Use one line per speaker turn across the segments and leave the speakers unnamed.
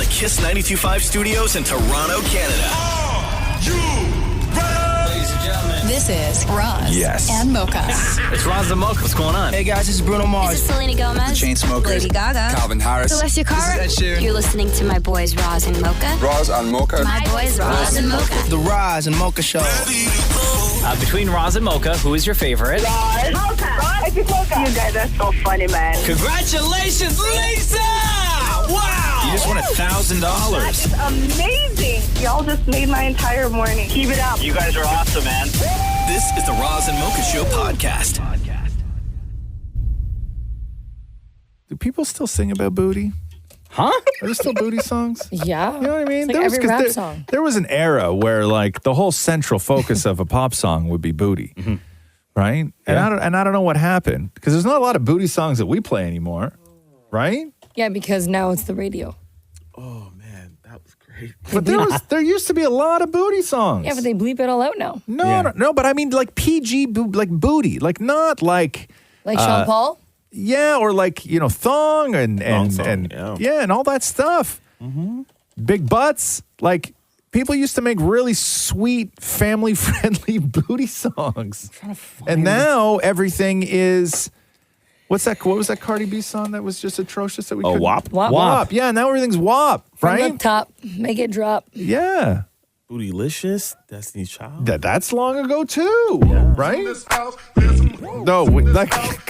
the Kiss 92.5 studios in Toronto, Canada.
Are you ready?
Ladies and gentlemen,
this is Roz
Yes.
and Mocha.
it's Roz and Mocha. What's going on?
Hey guys, this is Bruno Mars.
This is Selena Gomez.
The Chainsmokers.
Lady Gaga.
Calvin Harris.
Celestia Cara.
This is Ed Sheeran.
You're listening to my boys Roz and Mocha.
Roz and Mocha.
My boys Roz and Mocha.
The Roz and Mocha Show.
Between Roz and Mocha, who is your favorite?
Mocha. Mocha. You guys are so funny, man.
Congratulations, Lisa! Wow!
You just won $1,000.
That's amazing. Y'all just made my entire morning. Keep it up.
You guys are awesome, man. This is the Roz and Mocha Show podcast.
Do people still sing about booty?
Huh?
Are there still booty songs?
Yeah.
You know what I mean?
It's like every rap song.
There was an era where like the whole central focus of a pop song would be booty.
Mm-hmm.
Right?
Yeah.
And I don't know what happened because there's not a lot of booty songs that we play anymore. Right?
Yeah, because now it's the radio.
Oh man, that was great.
But there used to be a lot of booty songs.
Yeah, but they bleep it all out now.
No, but I mean like PG like booty, like not like
Sean Paul?
Yeah, or like, you know, thong and
yeah,
and all that stuff.
Mm-hmm.
Big butts. Like people used to make really sweet, family-friendly booty songs. And now everything is what was that Cardi B song that was just atrocious that we couldn't?
WAP?
WAP. Yeah, now everything's WAP,
From
right?
up top, make it drop.
Yeah.
Bootylicious, Destiny's Child.
That's long ago too, right? No,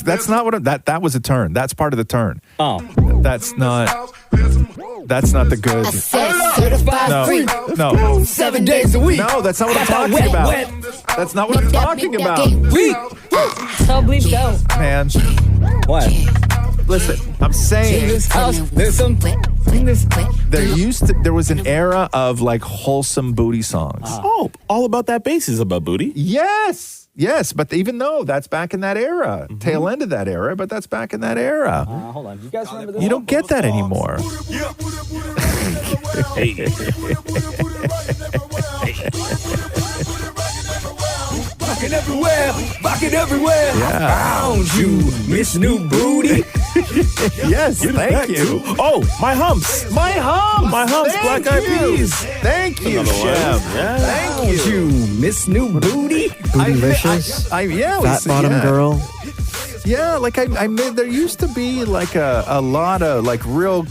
that's not what that was a turn. That's part of the turn.
Oh.
That's not the good. No.
7 days a week.
No, that's not what I'm talking about. That's not what I'm talking about.
So bleeped out.
Man,
What?
listen, I'm saying
This house, there's some...
there was an era of like wholesome booty songs.
Oh, all about that bass is about booty.
Yes, but even though that's back in that era, tail end of that era, but that's back in that era.
hold on. You guys remember this?
You don't get that anymore.
Hey.
Rockin' everywhere.
Yeah.
Found you, Miss New Booty.
Yes, thank you.
Oh, my humps.
My humps.
Black Eyed Peas.
Thank you,
Another one.
Shem.
Yeah.
Thank you.
Miss New Booty.
Bootylicious. Fat bottom girl.
Yeah, like I made. There used to be like a lot of like real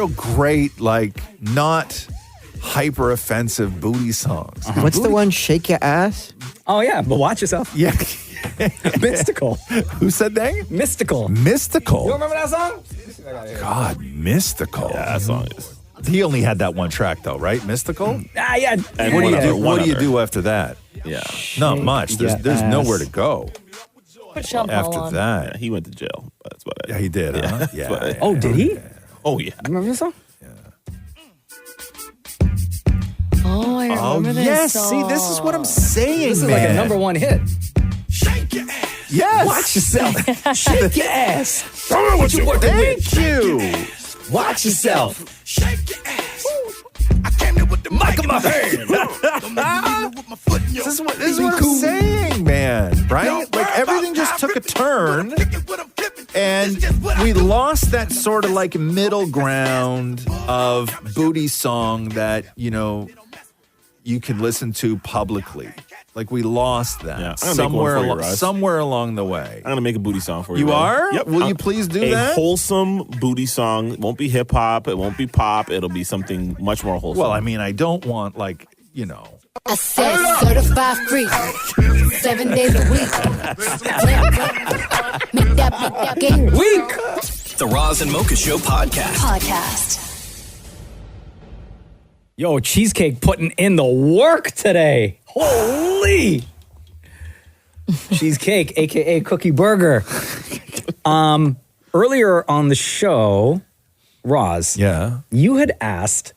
great like not hyper offensive booty songs.
What's the one? Shake your ass.
Oh, yeah, but watch yourself.
Yeah.
Mystical.
Who said that?
Mystical.
Mystical.
You remember that song?
God, Mystical.
Yeah, that song is.
He only had that one track though, right? Mystical.
Yeah.
And
What do you do after that?
Yeah.
Not much. There's nowhere to go
Put Sean Paul
after
on.
that.
He went to jail. That's what I.
Yeah, he did. Huh? Yeah.
Oh, did he?
Oh yeah.
Remember this song?
Oh, I remember this
yes.
song.
See, this is what I'm saying.
This is
man.
like a #1 hit.
Shake your ass.
Yes.
Watch yourself. Shake your ass.
What you working with?
Thank you.
Watch yourself.
Shake your ass. I came here with the mic in my hand.
This is what I'm saying, man. Right? Like everything just took a turn, and we lost that sort of like middle ground of booty song that you can listen to publicly. Like we lost that
Yeah, I'm gonna make one for you, Russ.
somewhere along the way.
I'm gonna make a booty song for you.
You
man.
are?
Yep.
Will you please do
a
that?
wholesome booty song. It won't be hip hop. It won't be pop. It'll be something much more wholesome.
Well, I mean, I don't want like
I said certified free, 7 days a week. Make that game
Weak.
The Roz and Mocha Show podcast.
Yo, Cheesecake putting in the work today. Holy. Cheesecake, a.k.a. Cookie Burger. Earlier on the show, Roz, you had asked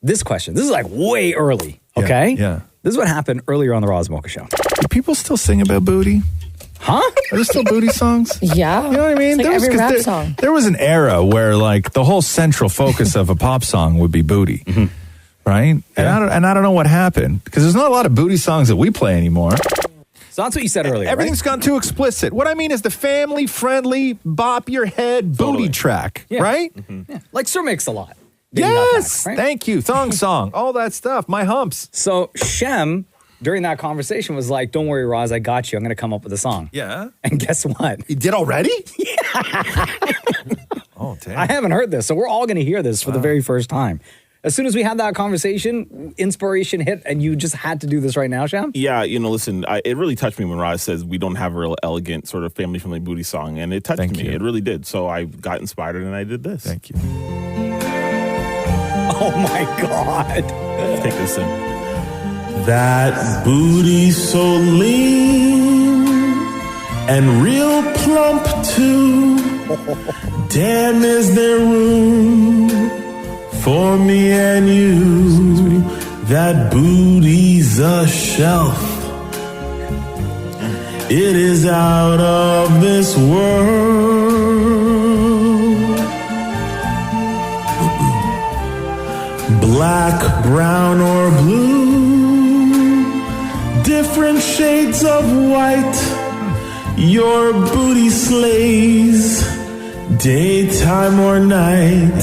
this question. This is like way early, okay?
Yeah.
This is what happened earlier on the Roz Mocha Show.
Do people still sing about booty?
Huh?
Are there still booty songs?
Yeah.
You know what I mean?
It's like every rap song.
There was an era where like the whole central focus of a pop song would be booty. Right?
Yeah.
And I don't know what happened because there's not a lot of booty songs that we play anymore.
So that's what you said earlier,
Everything's gone too explicit. What I mean is the family-friendly, bop your head booty track, right?
Yeah. Like Sir Mix-a-Lot.
Yes, thank you. Thong song, all that stuff. My humps.
So Shem, during that conversation, was like, "Don't worry, Roz, I got you. I'm going to come up with a song."
Yeah.
And guess what?
You did already?
Yeah.
Oh, damn.
I haven't heard this, so we're all going to hear this for the very first time. As soon as we had that conversation, inspiration hit, and you just had to do this right now, Shem?
Yeah, listen, it really touched me when Roz says we don't have a real elegant sort of family-friendly booty song, and it touched me. It really did. So I got inspired, and I did this.
Thank you.
Oh, my God.
Let's take this in.
That booty so lean and real plump too. Damn, is there room for me and you? That booty's a shelf. It is out of this world. Black, brown, or blue, different shades of white. Your booty slays, daytime or night.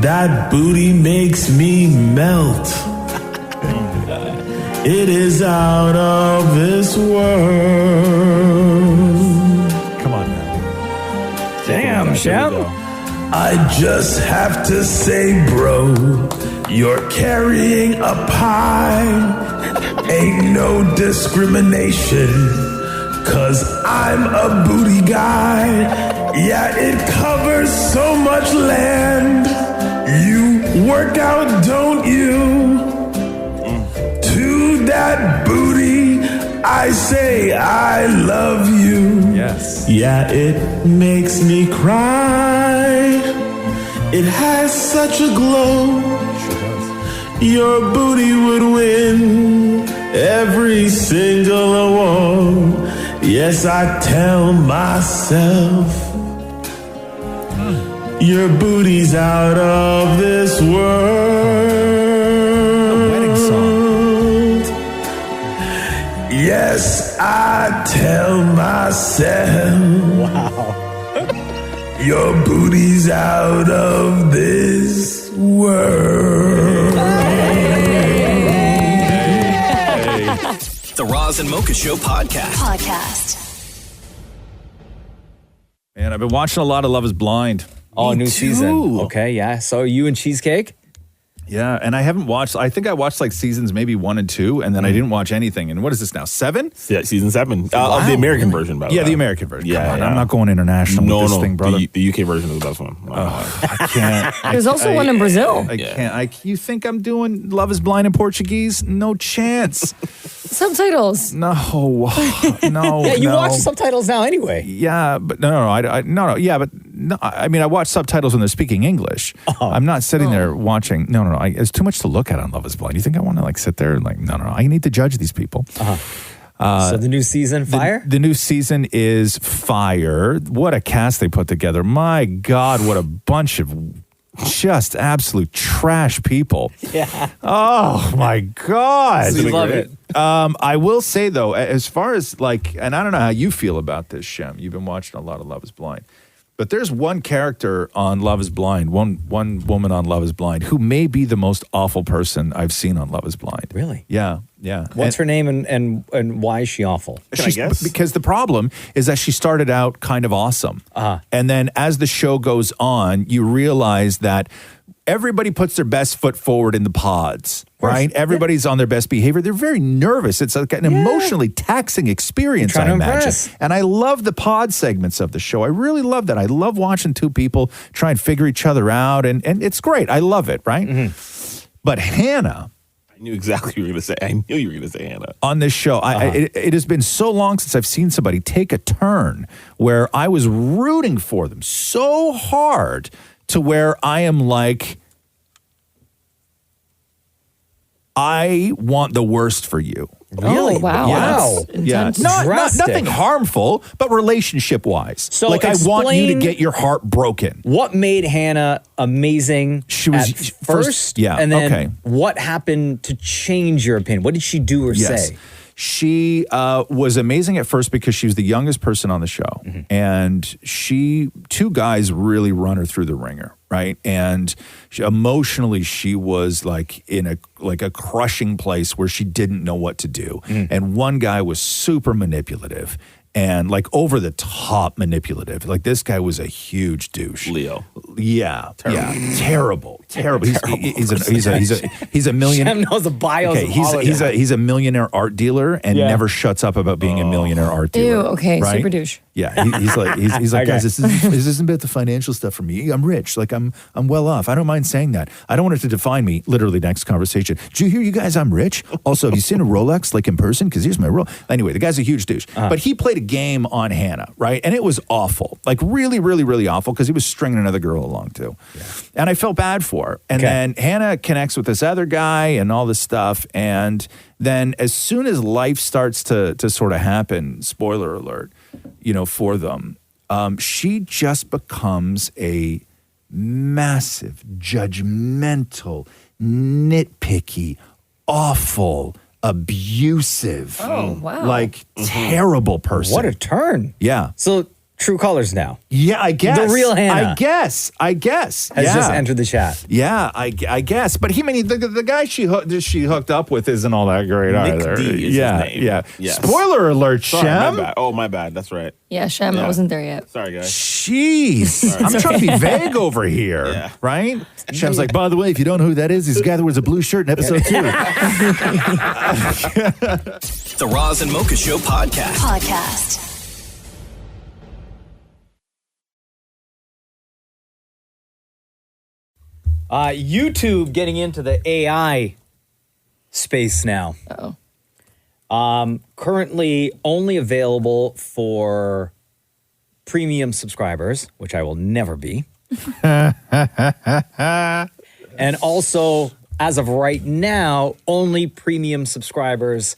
That booty makes me melt. It is out of this world.
Come on now.
Damn, Shem.
I just have to say, bro, you're carrying a pie. Ain't no discrimination, 'cause I'm a booty guy. Yeah, it covers so much land. You work out, don't you? To that booty, I say I love you.
Yes.
Yeah, it makes me cry. It has such a glow.
Sure does.
Your booty would win every single award. Yes, I tell myself, your booty's out of this world.
A wedding song.
Yes, I tell myself,
Wow.
your booty's out of this world.
The Roz and Mocha Show podcast.
Man, I've been watching a lot of Love is Blind.
Oh, new season. Okay, yeah. So you and Cheesecake?
Yeah, and I haven't watched, I think I watched like seasons maybe 1 and 2, and then I didn't watch anything. And what is this now, 7?
Yeah, season 7.
Wow.
Of the American version, by the way.
Yeah, the American version.
Yeah,
Come on,
yeah.
I'm not going international with this thing, brother.
The UK version is the best one.
I can't.
There's also one in Brazil.
I can't. You think I'm doing Love is Blind in Portuguese? No chance.
Subtitles.
No. No.
Yeah, you
no.
watch the subtitles now anyway.
Yeah, but no. Yeah, but no. I mean, I watch subtitles when they're speaking English. I'm not sitting there watching. No. It's too much to look at on Love is Blind. You think I want to like sit there and like, no. I need to judge these people.
So the new season, fire?
The new season is fire. What a cast they put together. My God, what a bunch of just absolute trash people.
Yeah.
Oh my God.
We love it.
I will say though, as far as like, and I don't know how you feel about this, Shem. You've been watching a lot of Love is Blind. But there's one character on Love is Blind, one woman on Love is Blind, who may be the most awful person I've seen on Love is Blind.
Really?
Yeah.
What's her name and why is she awful?
Can I guess?
Because the problem is that she started out kind of awesome. And then as the show goes on, you realize that everybody puts their best foot forward in the pods, right? Everybody's on their best behavior. They're very nervous. It's like an emotionally taxing experience, I imagine.
Impress.
And I love the pod segments of the show. I really love that. I love watching two people try and figure each other out, and it's great. I love it, right? Mm-hmm. But Hannah...
I knew exactly what you were going to say. I knew you were going to say Hannah.
On this show, it has been so long since I've seen somebody take a turn where I was rooting for them so hard to where I am like, I want the worst for you.
Really?
Oh, wow.
Yes.
Wow.
Yeah. Not nothing harmful, but relationship wise.
So
like I want you to
explain
get your heart broken.
What made Hannah amazing
She was
at first?
yeah,
And then
okay.
what happened to change your opinion? What did she do or say?
She was amazing at first because she was the youngest person on the show. And two guys really run her through the ringer, right? And emotionally, she was like in a crushing place where she didn't know what to do. And one guy was super manipulative and like over the top manipulative. Like this guy was a huge douche.
Leo.
Yeah. Terrible. He's a millionaire.
Shem knows the bios of all of them.
He's a millionaire art dealer and never shuts up about being a millionaire art dealer.
Ew, okay,
right?
super douche.
Yeah, he's like,
Okay.
guys, this isn't about the financial stuff for me. I'm rich, like I'm well off. I don't mind saying that. I don't want it to define me. Literally, next conversation. Did you hear, you guys? I'm rich. Also, have you seen a Rolex like in person? Because here's my Rolex. Anyway, the guy's a huge douche. But he played a game on Hannah, right? And it was awful, like really, really, really awful because he was stringing another girl along too. Yeah. And I felt bad for her. And then Hannah connects with this other guy and all this stuff. And then as soon as life starts to sort of happen, spoiler alert, for them, she just becomes a massive, judgmental, nitpicky, awful, abusive, terrible person.
What a turn.
Yeah.
So true colors now.
Yeah, I guess.
The real Hannah.
I guess.
Has just entered the chat.
Yeah, I guess. But the guy she hooked up with isn't all that great
Nick
either.
D is his name.
Yeah.
Yes.
Spoiler alert,
Sorry,
Shem.
my bad. Oh, my bad. That's right.
Yeah, Shem, I wasn't there yet.
Sorry, guys.
Jeez. I'm trying to be vague over here, right? Shem's like, by the way, if you don't know who that is, he's the guy that wears a blue shirt in episode 2.
The Roz and Mocha Show podcast.
YouTube getting into the AI space now. Currently only available for premium subscribers, which I will never be. And also, as of right now, only premium subscribers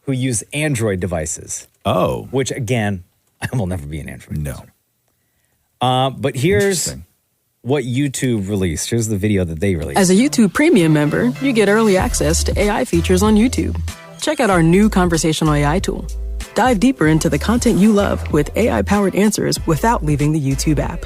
who use Android devices.
Oh.
Which, again, I will never be an Android
user.
But here's what YouTube released. Here's the video that they released.
As a YouTube Premium member, you get early access to AI features on YouTube. Check out our new conversational AI tool. Dive deeper into the content you love with AI-powered answers without leaving the YouTube app.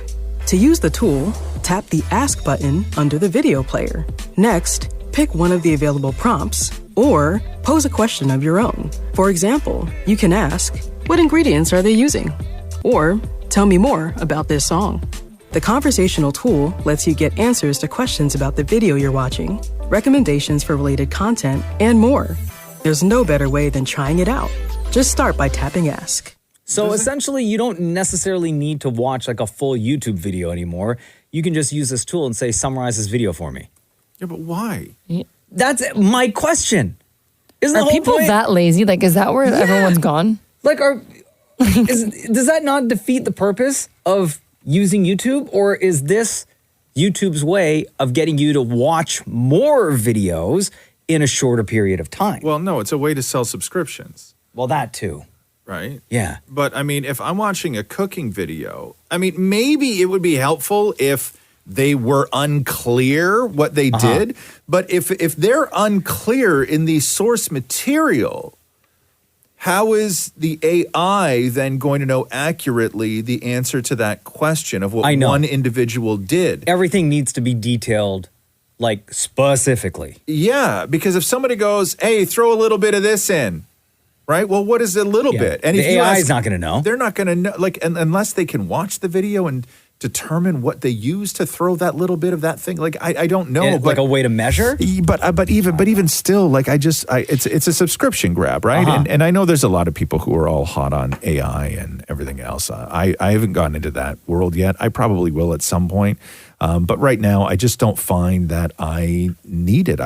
To use the tool, tap the Ask button under the video player. Next, pick one of the available prompts or pose a question of your own. For example, you can ask, what ingredients are they using? Or, tell me more about this song. The conversational tool lets you get answers to questions about the video you're watching, recommendations for related content, and more. There's no better way than trying it out. Just start by tapping Ask.
So essentially, you don't necessarily need to watch like a full YouTube video anymore. You can just use this tool and say, summarize this video for me.
Yeah, but why?
That's my question. Isn't the
Are
whole
people
point?
that lazy? Like, is that where everyone's gone?
Like, does that not defeat the purpose of using YouTube? Or is this YouTube's way of getting you to watch more videos in a shorter period of time?
Well, no, it's a way to sell subscriptions.
Well, that too.
Right?
Yeah.
But I mean, if I'm watching a cooking video, I mean, maybe it would be helpful if they were unclear what they did. But if they're unclear in the source material, how is the AI then going to know accurately the answer to that question of what one individual did?
Everything needs to be detailed, like specifically.
Yeah, because if somebody goes, hey, throw a little bit of this in, right? Well, what is a little bit? And
the
if you
AI
ask,
is not going to know.
They're not going to know, like, unless they can watch the video and determine what they use to throw that little bit of that thing. Like, I don't know.
Like a way to measure?
But even still, like, it's a subscription grab, right? And I know there's a lot of people who are all hot on AI and everything else. I haven't gotten into that world yet. I probably will at some point. But right now, I just don't find that I need it.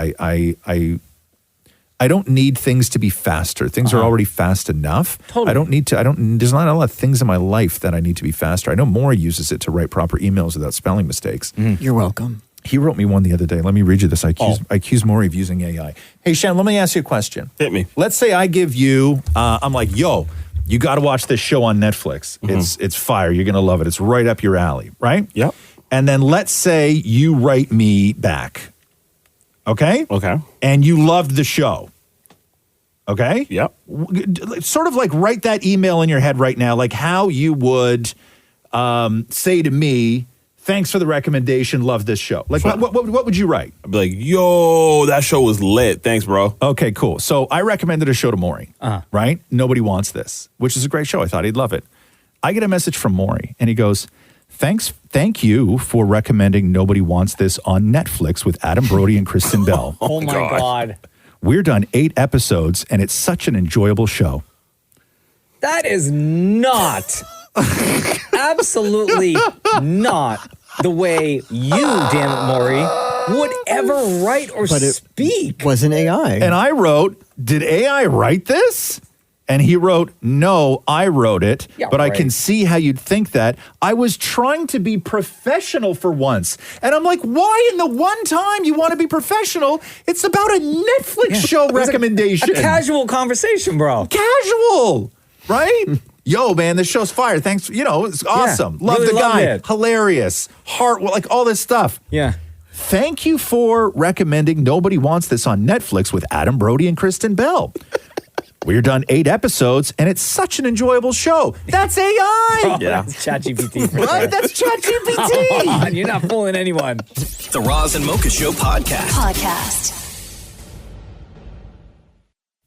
I don't need things to be faster. Things are already fast enough. Totally. There's not a lot of things in my life that I need to be faster. I know Maury uses it to write proper emails without spelling mistakes.
You're welcome.
He wrote me one the other day. Let me read you this. I accuse Maury of using AI. Hey, Shem, let me ask you a question.
Hit me.
Let's say I give you, I'm like, yo, you got to watch this show on Netflix. It's fire. You're going to love it. It's right up your alley, right?
Yep.
And then let's say you write me back. Okay?
Okay.
And you loved the show. Okay?
Yep.
Sort of like write that email in your head right now, like how you would say to me, thanks for the recommendation. Love this show. Like, what would you write?
I'd be like, yo, that show was lit. Thanks, bro.
Okay, cool. So I recommended a show to Maury, right? Nobody Wants This, which is a great show. I thought he'd love it. I get a message from Maury, and he goes, thank you for recommending Nobody Wants This on Netflix with Adam Brody and Kristen Bell.
Oh my God.
We're done 8 episodes, and it's such an enjoyable show.
That is not, absolutely not the way you, damn it, Maury, would ever write or speak.
Wasn't AI.
And I wrote, did AI write this? And he wrote, no, I wrote it, but I can see how you'd think that. I was trying to be professional for once. And I'm like, why in the one time you want to be professional? It's about a Netflix show recommendation.
A casual conversation, bro.
Casual, right? Yo, man, this show's fire. Thanks. It's awesome. Love
really
the guy.
it.
Hilarious. Heart, like all this stuff.
Yeah.
Thank you for recommending Nobody Wants This on Netflix with Adam Brody and Kristen Bell. We're done 8 episodes, and it's such an enjoyable show. That's AI.
Oh, yeah. That's ChatGPT.
Right? That's ChatGPT.
You're not fooling anyone.
The Roz and Mocha Show podcast.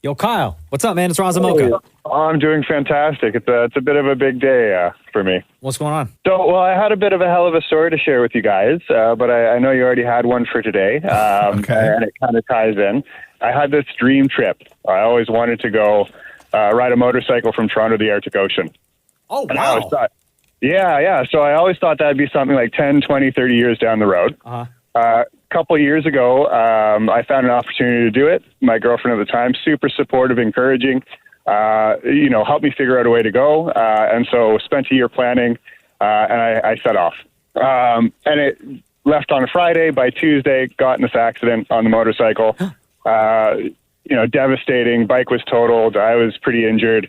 Yo, Kyle, what's up, man? It's Roz and Mocha.
I'm doing fantastic. It's a bit of a big day for me.
What's going on?
So, I had a bit of a hell of a story to share with you guys, but I know you already had one for today, and it kind of ties in. I had this dream trip. I always wanted to go ride a motorcycle from Toronto to the Arctic Ocean.
Oh, wow.
And I always thought, yeah. So I always thought that'd be something like 10, 20, 30 years down the road. A couple of years ago, I found an opportunity to do it. My girlfriend at the time, super supportive, encouraging, helped me figure out a way to go. And so spent a year planning, and I set off. And it left on a Friday. By Tuesday, got in this accident on the motorcycle. Devastating. Bike was totaled. I was pretty injured.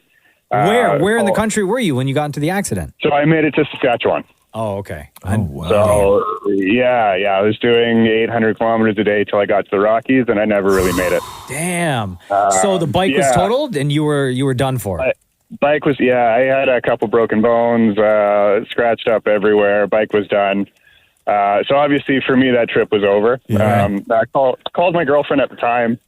Where in the country were you when you got into the accident?
So I made it to Saskatchewan.
Oh, okay.
Wow.
So, I was doing 800 kilometers a day till I got to the Rockies, and I never really made it.
Damn. So the bike was totaled, and you were done for.
Bike was, I had a couple broken bones, scratched up everywhere. Bike was done. So obviously for me, that trip was over.
Yeah.
I called my girlfriend at the time,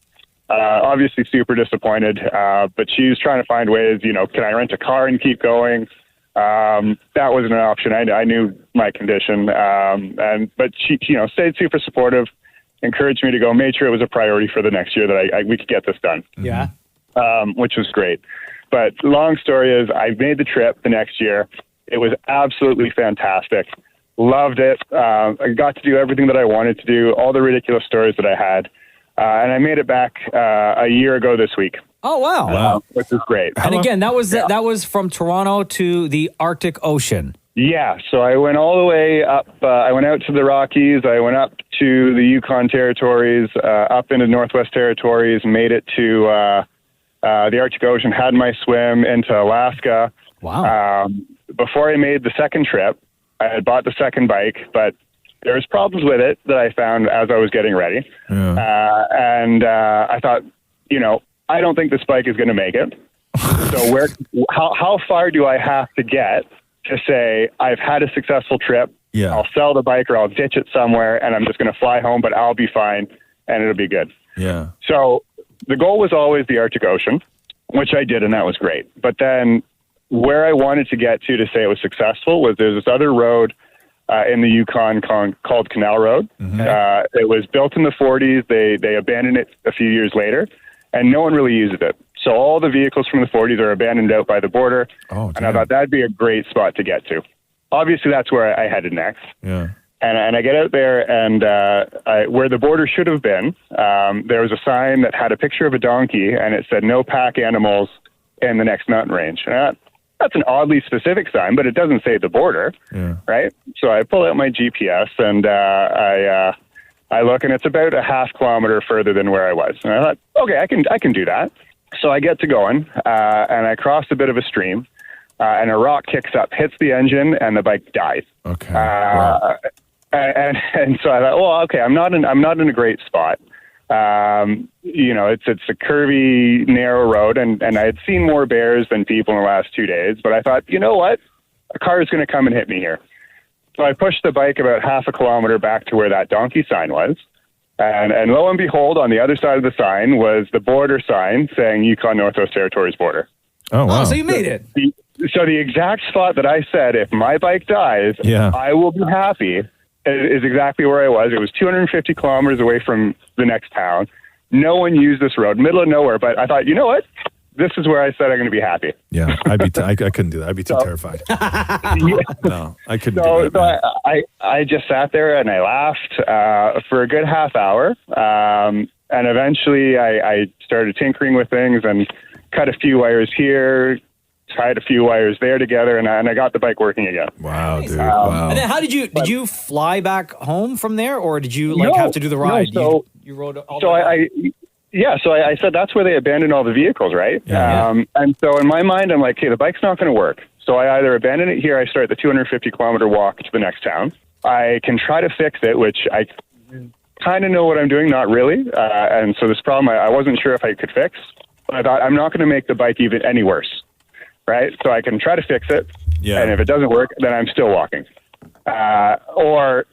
obviously super disappointed, but she was trying to find ways, can I rent a car and keep going? That wasn't an option. I knew my condition. But she, stayed super supportive, encouraged me to go, made sure it was a priority for the next year that we could get this done.
Yeah.
Which was great. But long story is I made the trip the next year. It was absolutely fantastic. Loved it. I got to do everything that I wanted to do, all the ridiculous stories that I had. And I made it back a year ago this week.
Oh, wow.
Which is great.
And again, that was from Toronto to the Arctic Ocean.
Yeah. So I went all the way up. I went out to the Rockies. I went up to the Yukon Territories, up into Northwest Territories, made it to the Arctic Ocean, had my swim into Alaska.
Wow.
Before I made the second trip, I had bought the second bike, but there was problems with it that I found as I was getting ready. Yeah. And I thought, I don't think this bike is going to make it. So how far do I have to get to say I've had a successful trip?
Yeah.
I'll sell the bike or I'll ditch it somewhere and I'm just going to fly home, but I'll be fine and it'll be good.
Yeah.
So the goal was always the Arctic Ocean, which I did, and that was great. But then where I wanted to get to say it was successful was there's this other road in the Yukon called Canal Road. Mm-hmm. It was built in the 40s. They abandoned it a few years later, and no one really uses it. So all the vehicles from the 40s are abandoned out by the border, and I thought that'd be a great spot to get to. Obviously, that's where I headed next.
Yeah.
And I get out there, and where the border should have been, there was a sign that had a picture of a donkey, and it said, "No pack animals in the next mountain range." And that's an oddly specific sign, but it doesn't say the border, right? So I pull out my GPS, and I look, and it's about a half kilometer further than where I was. And I thought, okay, I can do that. So I get to going, and I cross a bit of a stream, and a rock kicks up, hits the engine, and the bike dies.
Okay.
Wow. And so I thought, well, okay, I'm not in a great spot. It's a curvy, narrow road, and I had seen more bears than people in the last 2 days. But I thought, you know what? A car is going to come and hit me here. So I pushed the bike about half a kilometer back to where that donkey sign was. And lo and behold, on the other side of the sign was the border sign saying Yukon Northwest Territories border.
Oh, wow.
Oh, so you made it.
So the exact spot that I said, if my bike dies, I will be happy, is exactly where I was. It was 250 kilometers away from the next town. No one used this road, middle of nowhere. But I thought, you know what? This is where I said I'm going to be happy.
Yeah, I couldn't do that. I'd be too terrified. No, I couldn't do that.
So I just sat there and I laughed for a good half hour. And eventually I started tinkering with things and cut a few wires here, tied a few wires there together, and I got the bike working again.
Wow, dude. Wow.
And then how did you fly back home from there, or did you have to do the ride?
No,
you rode all
so I said that's where they abandoned all the vehicles, right? And so in my mind, I'm like, okay, the bike's not going to work. So I either abandon it here, I start the 250-kilometer walk to the next town. I can try to fix it, which I kind of know what I'm doing, not really. And so this problem, I wasn't sure if I could fix. But I thought, I'm not going to make the bike even any worse, right? So I can try to fix it, and if it doesn't work, then I'm still walking. Or,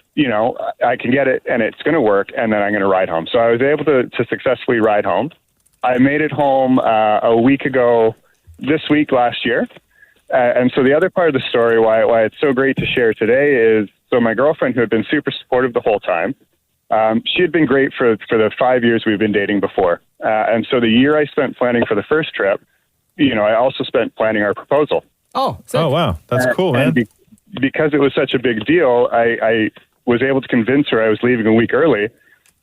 I can get it and it's going to work, and then I'm going to ride home. So I was able to successfully ride home. I made it home a week ago, this week, last year. And so the other part of the story, why it's so great to share today is, so my girlfriend, who had been super supportive the whole time, she had been great for the 5 years we've been dating before. And so the year I spent planning for the first trip, I also spent planning our proposal.
Oh,
wow. That's cool, man.
And because it was such a big deal, I was able to convince her I was leaving a week early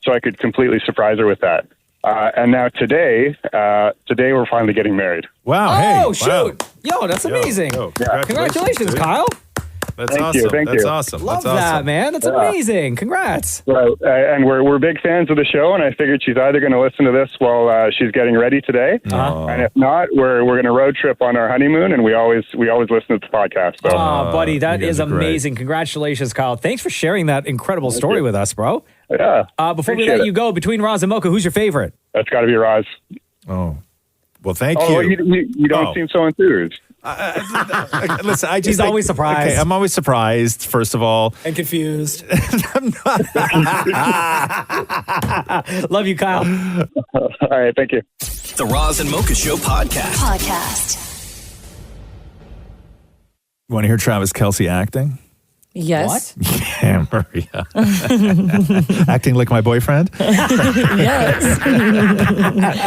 so I could completely surprise her with that. And now today we're finally getting married.
Wow.
Oh, shoot. Yo, that's amazing. Congratulations, Kyle.
That's
Thank
awesome.
you. Thank
That's
you.
awesome.
Love
That's
that,
awesome.
man. That's amazing. Congrats.
Right. And we're big fans of the show, and I figured she's either going to listen to this while she's getting ready today, and if not, we're going to road trip on our honeymoon, and we always listen to the podcast. So.
Oh, buddy, that is amazing. Congratulations, Kyle. Thanks for sharing that incredible story with us, bro.
Yeah.
Before we let you go, between Roz and Mocha, who's your favorite?
That's got to be Roz.
Oh. Well, thank
you. You don't
Oh.
seem so enthused.
Listen,
He's always surprised.
Okay, I'm always surprised, first of all.
And confused. Love you, Kyle.
All right, thank you.
The Roz and Mocha Show podcast.
You want to hear Travis Kelce acting?
Yes.
Yeah, Maria. Acting like my boyfriend?
Yes.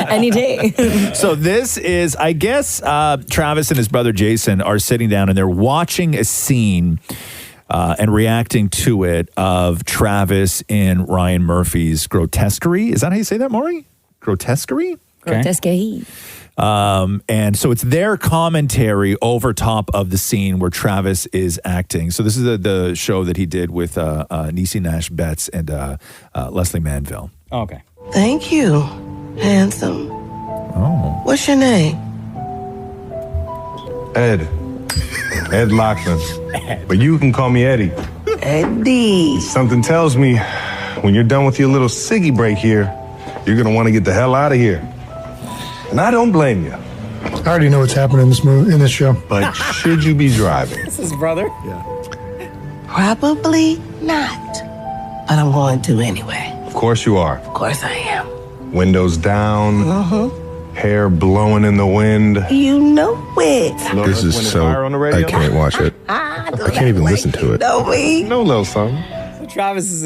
Any day.
So this is, I guess, Travis and his brother Jason are sitting down and they're watching a scene and reacting to it of Travis in Ryan Murphy's Grotesquerie. Is that how you say that, Maury? Grotesquerie?
Grotesquerie.
And so it's their commentary over top of the scene where Travis is acting. So this is the show that he did with Niecy Nash Betts and Leslie Manville.
Oh, okay.
Thank you, handsome.
Oh.
What's your name?
Ed Lockton. But you can call me Eddie.
Eddie.
Something tells me when you're done with your little ciggy break here, you're going to want to get the hell out of here. And I don't blame you.
I already know what's happening in this show.
But should you be driving?
This is brother.
Yeah.
Probably not. But I'm going to anyway.
Of course you are.
Of course I am.
Windows down. Hair blowing in the wind.
You know it.
This is so... I can't watch it. I can't even listen to it.
Know me.
No little something.
Travis is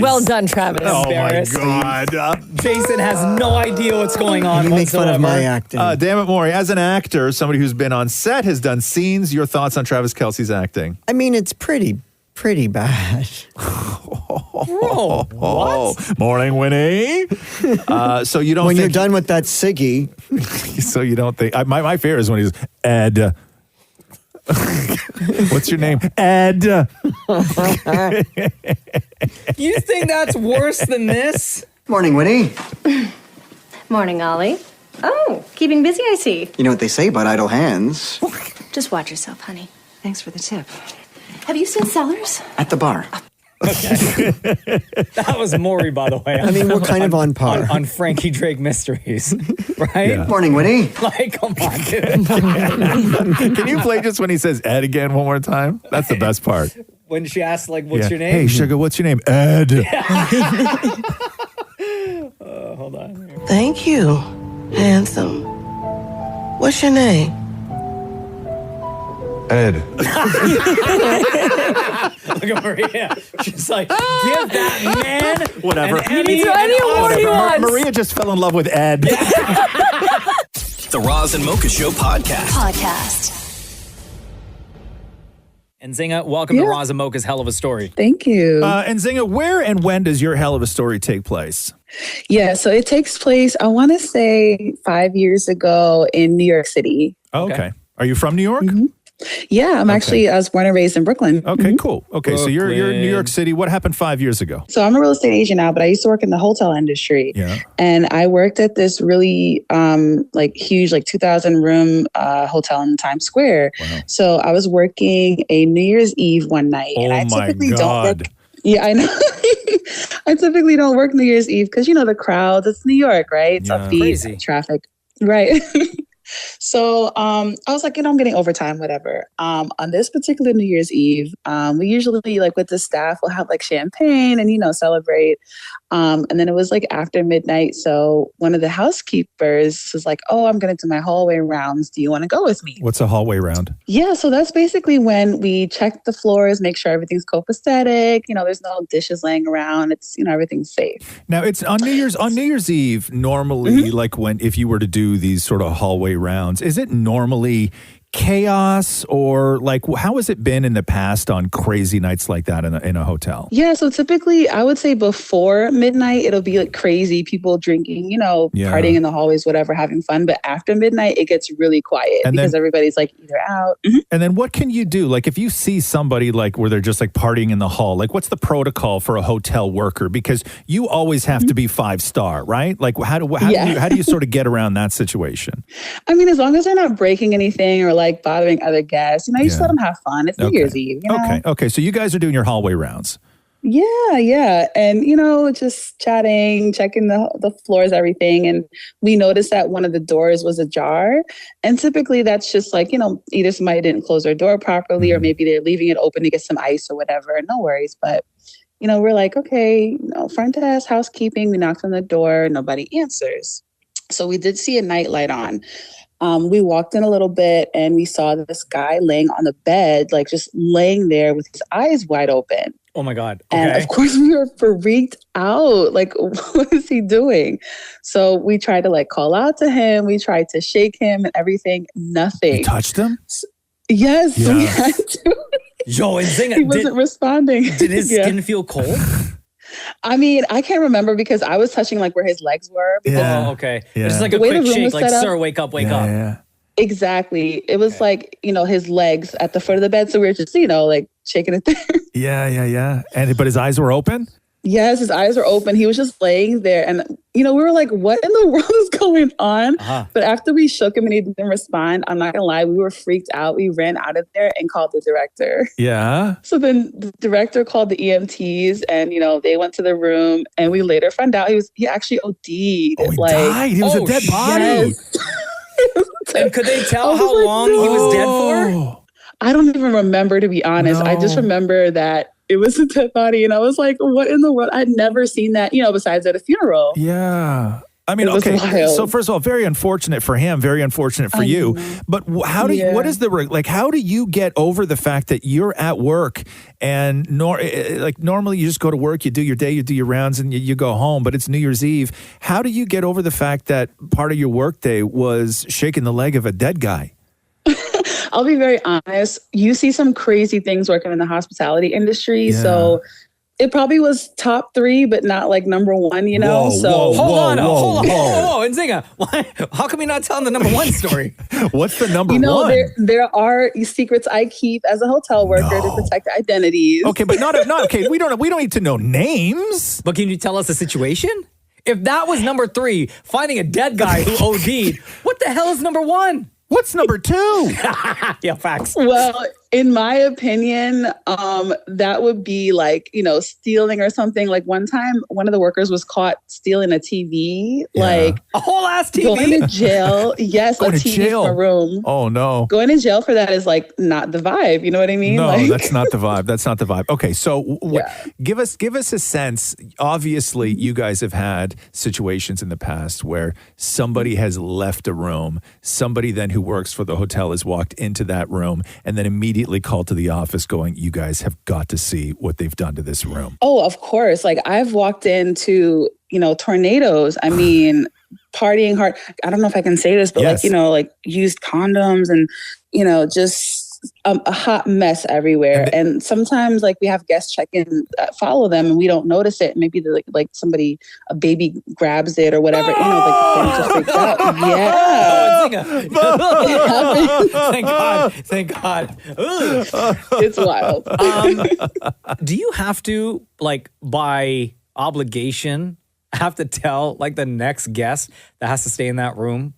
Well done, Travis.
Oh, my God.
Jason has no idea what's going on.
You make fun of my
acting.
Damn it, Maury. As an actor, somebody who's been on set, has done scenes, your thoughts on Travis Kelce's acting?
I mean, it's pretty bad.
What? Morning, Winnie. So you don't
when
think...
you're done with that ciggy.
So you don't think... my fear is when he's, Ed... What's your name? Ed.
You think that's worse than this?
Morning, Winnie.
Morning, Ollie. Oh, keeping busy, I see.
You know what they say about idle hands?
Just watch yourself, honey. Thanks for the tip. Have you seen Sellers?
At the bar.
That was Maury, by the way.
I mean, we're kind of on par.
On Frankie Drake Mysteries, right?
Yeah. Morning, Winnie.
Like, come on, dude.
Can you play just when he says Ed again one more time? That's the best part.
when she asked, like, what's your name?
Hey, sugar, what's your name? Ed.
Hold on. Here.
Thank you, handsome. What's your name?
Ed.
Look at Maria. She's like, give that man
Whatever.
an Emmy and an
award he
Oscar.
wants.
Maria just fell in love with Ed.
The Roz and Mocha Show podcast.
And Zinga, welcome to Roz and Mocha's Hell of a Story.
Thank you.
And Zinga, where and when does your hell of a story take place?
Yeah, so it takes place, I want to say 5 years ago in New York City.
Oh, okay. Are you from New York?
Mm-hmm. Yeah, I was born and raised in Brooklyn.
Okay, cool. Okay, so you're in New York City. What happened 5 years ago?
So I'm a real estate agent now, but I used to work in the hotel industry.
Yeah.
And I worked at this really huge, 2,000 room hotel in Times Square.
Wow.
So I was working a New Year's Eve one night.
Oh
and I
my
typically
God.
don't work. Yeah, I know. I typically don't work New Year's Eve because, the crowds, it's New York, right? It's upbeat,
Crazy.
traffic. Right. So I was like, I'm getting overtime, whatever. On this particular New Year's Eve, we usually with the staff, we'll have champagne and, celebrate. And then it was after midnight. So one of the housekeepers was like, oh, I'm going to do my hallway rounds. Do you want to go with me?
What's a hallway round?
Yeah. So that's basically when we check the floors, make sure everything's copacetic. There's no dishes laying around. It's, everything's safe.
Now it's on New Year's Eve, normally, if you were to do these sort of hallway rounds, is it normally chaos or how has it been in the past on crazy nights like that in a hotel?
Yeah, so typically I would say before midnight it'll be crazy, people drinking, partying in the hallways, whatever, having fun. But after midnight it gets really quiet because everybody's either out.
And then what can you do? If you see somebody where they're just partying in the hall, what's the protocol for a hotel worker? Because you always have to be 5-star, right? How do you sort of get around that situation?
I mean, as long as they're not breaking anything or bothering other guests, you just let them have fun. It's New Year's Eve.
Okay. So you guys are doing your hallway rounds.
Yeah. And, just chatting, checking the floors, everything. And we noticed that one of the doors was ajar. And typically that's just either somebody didn't close their door properly or maybe they're leaving it open to get some ice or whatever. No worries. But, we're like, okay, front desk, housekeeping. We knocked on the door. Nobody answers. So we did see a nightlight on. We walked in a little bit and we saw this guy laying on the bed, just laying there with his eyes wide open.
Oh my God. Okay.
And of course we were freaked out. What is he doing? So we tried to call out to him. We tried to shake him and everything. Nothing.
You touched him?
Yes.
Yeah.
We had to.
Yo, and Zinga,
he wasn't responding.
Did his skin feel cold?
I mean, I can't remember because I was touching where his legs were.
Oh, okay.
Yeah.
It's just a
The way
quick
the room
shake,
was set up-
sir, wake up.
Yeah.
Exactly. It was his legs at the foot of the bed. So we were just, shaking it there.
Yeah. But his eyes were open?
Yes, his eyes were open. He was just laying there. And, we were like, what in the world is going on?
Uh-huh.
But after we shook him and he didn't respond, I'm not going to lie, we were freaked out. We ran out of there and called the director.
Yeah.
So then the director called the EMTs and, they went to the room and we later found out he actually OD'd.
Oh, he died. He was a dead body.
Yes.
And could they tell how long he was dead for?
I don't even remember, to be honest. I just remember that it was a dead body. And I was like, what in the world? I'd never seen that, besides at a funeral.
Yeah. I mean,
It was
okay.
wild.
So first of all, very unfortunate for him, very unfortunate for you. But how do you, what is how do you get over the fact that you're at work and normally you just go to work, you do your day, you do your rounds and you go home, but it's New Year's Eve. How do you get over the fact that part of your workday was shaking the leg of a dead guy?
I'll be very honest. You see some crazy things working in the hospitality industry.
Yeah.
So it probably was top 3, but not number 1,
Whoa,
So
Hold on. And Zinga, how come you're not telling the number 1 story?
What's the number 1?
There are secrets I keep as a hotel worker to protect identities.
Okay, but not okay. We don't need to know names.
But can you tell us the situation? If that was number 3, finding a dead guy who OD'd, what the hell is number 1?
What's number 2?
Yeah, facts.
Well, In my opinion, that would be like, stealing or something. Like one time, one of the workers was caught stealing a TV, like
a whole ass TV.
Going to jail. Yes,
Going
a
to
TV
jail.
from a room.
Oh no.
Going to jail for that is like not the vibe. You know what I mean?
No,
Like,
that's not the vibe. That's not the vibe. Okay, so give us a sense. Obviously, you guys have had situations in the past where somebody has left a room, somebody then who works for the hotel has walked into that room and then immediately called to the office going, you guys have got to see what they've done to this room.
oh, of course. Like I've walked into, tornadoes. I mean, partying hard. I don't know if I can say this, but
Yes.
like used condoms and, just a hot mess everywhere. And sometimes like we have guests check in, follow them and we don't notice it. Maybe they're like somebody, a baby grabs it or whatever, they just freak out. Yeah.
Thank God. Thank God. Ugh.
It's wild.
Do you have to, like, by obligation, have to tell, like, the next guest that has to stay in that room?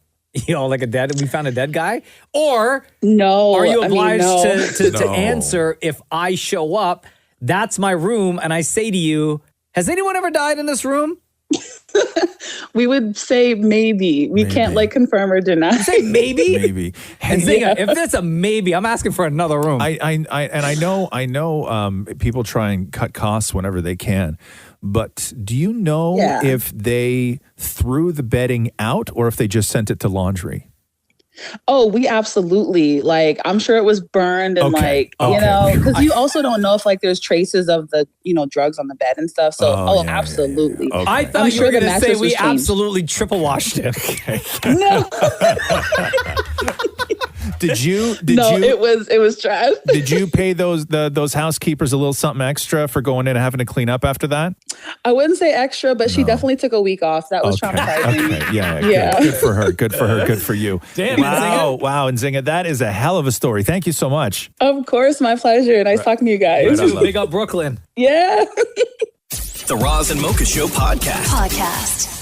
Like we found a dead guy? Or
no,
are you obliged
no.
to answer if I show up, that's my room, and I say to you, has anyone ever died in this room?
We would say maybe. We can't like confirm or deny.
Say maybe?
Maybe.
And Zinga, if it's a maybe, I'm asking for another room.
I know people try and cut costs whenever they can. But do you know if they threw the bedding out or if they just sent it to laundry?
Oh, we absolutely, like, I'm sure it was burned and because you also don't know if like there's traces of the, drugs on the bed and stuff. So, absolutely.
Okay. I thought you were going to say we absolutely triple washed it.
No.
Did you?
It was trash.
Did you pay those housekeepers a little something extra for going in and having to clean up after that?
I wouldn't say extra, but she definitely took a week off. That was traumatizing.
Okay. Yeah. Good for her. Good for her. Good for you.
Damn.
Wow. And Zinga, that is a hell of a story. Thank you so much.
Of course, my pleasure. Nice talking to you guys.
Big up Brooklyn.
Yeah.
The Roz and Mocha Show podcast.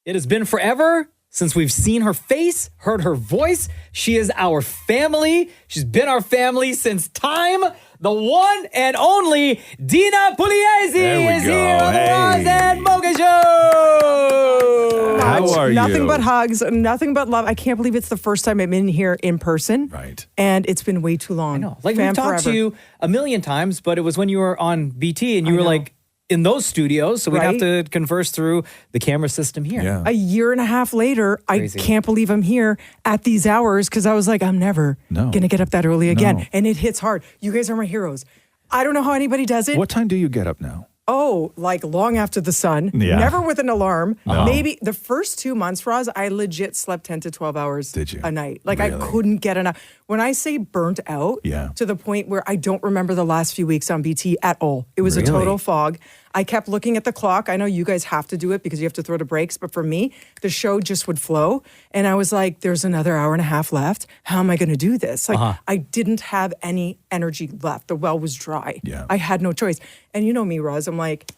It has been forever since we've seen her face, heard her voice. She is our family. She's been our family since time. The one and only Dina Pugliese is here on the Roz and Mocha Show.
How are you?
Nothing but hugs, nothing but love. I can't believe it's the first time I'm in here in person.
Right.
And it's been way too long.
I know. Like, we've talked to you a million times, but it was when you were on BT and you were like in those studios. So we'd have to converse through the camera system here.
Yeah.
A year and a half later,
Crazy.
I can't believe I'm here at these hours because I was like, I'm never going to get up that early again.
No.
And it hits hard. You guys are my heroes. I don't know how anybody does it.
What time do you get up now?
Oh, like long after the sun.
Yeah.
Never with an alarm.
No.
Maybe the first 2 months, Roz, I legit slept 10 to 12 hours a night. Like I couldn't get enough. When I say burnt out, to the point where I don't remember the last few weeks on BT at all. It was a total fog. I kept looking at the clock. I know you guys have to do it because you have to throw the brakes. But for me, the show just would flow. And I was like, there's another hour and a half left. How am I going to do this? Like I didn't have any energy left. The well was dry.
Yeah.
I had no choice. And you know me, Roz, I'm like,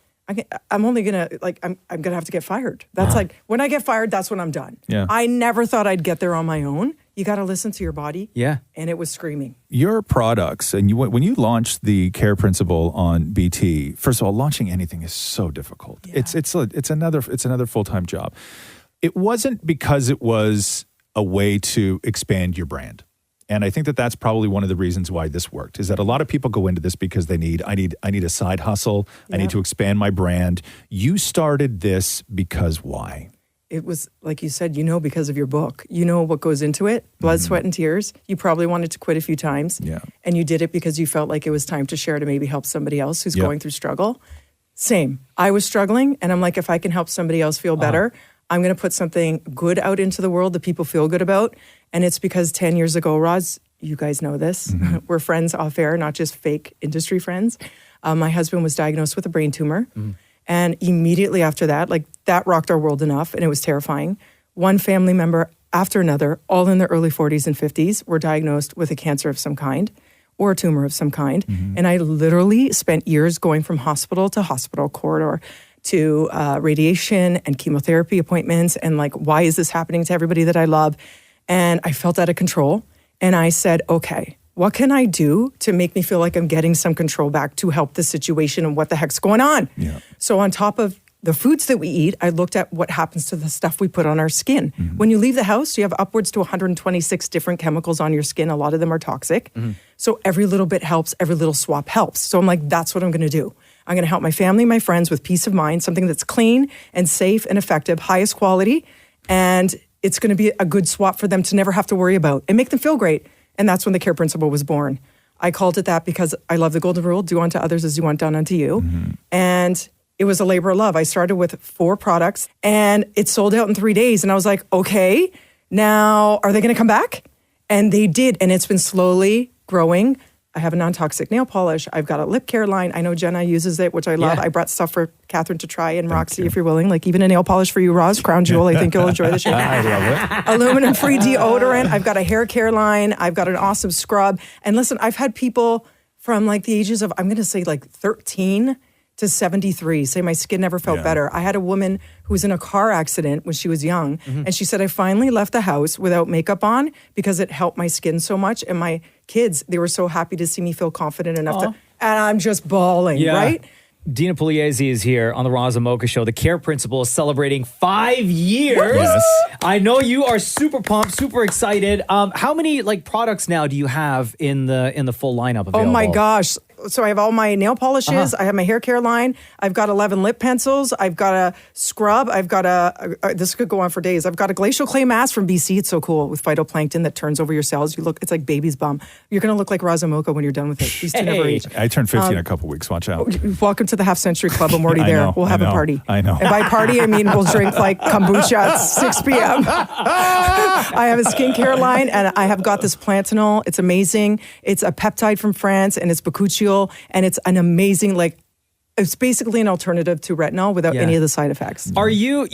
I'm only going to, like, I'm going to have to get fired. That's like, when I get fired, that's when I'm done.
Yeah.
I never thought I'd get there on my own. You got to listen to your body.
Yeah.
And it was screaming.
Your products, and when you launched the Care Principle on BT, first of all, launching anything is so difficult. Yeah. It's another full-time job. It wasn't because it was a way to expand your brand. And I think that that's probably one of the reasons why this worked, is that a lot of people go into this because I need a side hustle. Yeah. I need to expand my brand. You started this because why?
It was, like you said, because of your book. You know what goes into it, blood, sweat, and tears. You probably wanted to quit a few times.
Yeah.
And you did it because you felt like it was time to share, to maybe help somebody else who's going through struggle. Same. I was struggling, and I'm like, if I can help somebody else feel better, I'm going to put something good out into the world that people feel good about. And it's because 10 years ago, Roz, you guys know this, we're friends off air, not just fake industry friends. My husband was diagnosed with a brain tumor. And immediately after that, like that rocked our world enough, and it was terrifying. One family member after another, all in their early 40s and 50s, were diagnosed with a cancer of some kind or a tumor of some kind. And I literally spent years going from hospital to hospital corridor to radiation and chemotherapy appointments, and like, why is this happening to everybody that I love? And I felt out of control. And I said, okay, what can I do to make me feel like I'm getting some control back to help the situation and what the heck's going on?
Yeah.
So on top of the foods that we eat, I looked at what happens to the stuff we put on our skin. When you leave the house, you have upwards to 126 different chemicals on your skin. A lot of them are toxic. So every little bit helps, every little swap helps. So I'm like, that's what I'm going to do. I'm going to help my family, my friends with peace of mind, something that's clean and safe and effective, highest quality. And it's going to be a good swap for them to never have to worry about and make them feel great. And that's when the care principle was born. I called it that because I love the golden rule, do unto others as you want done unto you. And it was a labor of love. I started with 4 products and it sold out in 3 days. And I was like, okay, now are they going to come back? And they did. And it's been slowly growing. I have a non-toxic nail polish. I've got a lip care line. I know Jenna uses it, which I love.
Yeah.
I brought stuff for Catherine to try and Roxy, if you're willing. Like even a nail polish for you, Roz, Crown Jewel. I think you'll enjoy the shit.
I love it.
Aluminum-free deodorant. I've got a hair care line. I've got an awesome scrub. And listen, I've had people from like the ages of, I'm going to say like 13 to 73 say my skin never felt better. I had a woman who was in a car accident when she was young, and she said, I finally left the house without makeup on because it helped my skin so much. And my kids, they were so happy to see me feel confident enough to, and I'm just bawling, right?
Dina Pugliese is here on the Roz and Mocha Show. The Care Principle is celebrating 5 years.
Yes.
I know you are super pumped, super excited. How many like products now do you have in the full lineup available?
Oh my gosh. So I have all my nail polishes. I have my hair care line. I've got 11 lip pencils. I've got a scrub. I've got this could go on for days. I've got a glacial clay mask from BC. It's so cool with phytoplankton that turns over your cells. It's like baby's bum. You're going to look like Roz and Mocha when you're done with it. These two never age.
I turned 50 in a couple weeks. Watch out.
Welcome to the Half Century Club. I'm already there. We'll have a party.
I know.
And by party, I mean we'll drink like kombucha at 6 p.m. I have a skincare line, and I have got this plantanol. It's amazing. It's a peptide from France, and it's bakuchiol, and it's an amazing, like, it's basically an alternative to retinol without any of the side effects.
Are you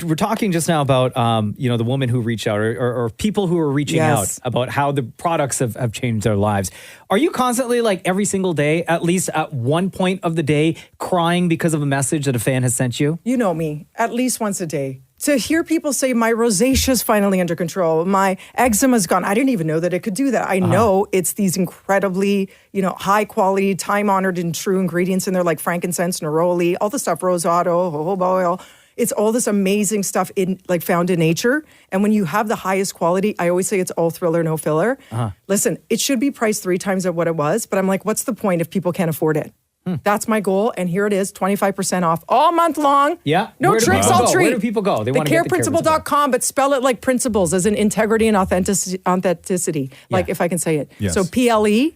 were talking just now about, the woman who reached out or people who are reaching out about how the products have changed their lives. Are you constantly, like every single day, at least at one point of the day, crying because of a message that a fan has sent you?
You know me, at least once a day. To hear people say my rosacea is finally under control, my eczema's gone. I didn't even know that it could do that. I know it's these incredibly, high quality, time honored and true ingredients in there, like frankincense, neroli, all the stuff, rosato, jojoba oil. It's all this amazing stuff found in nature. And when you have the highest quality, I always say it's all thriller, no filler. Listen, it should be priced 3 times at what it was, but I'm like, what's the point if people can't afford it? That's my goal, and here it is, 25% off all month long.
Yeah.
No tricks, all treat.
Where do people go? They want to get
thecareprinciple.com, but spell it like principles, as in integrity and authenticity. Like if I can say it.
Yes.
So PLE,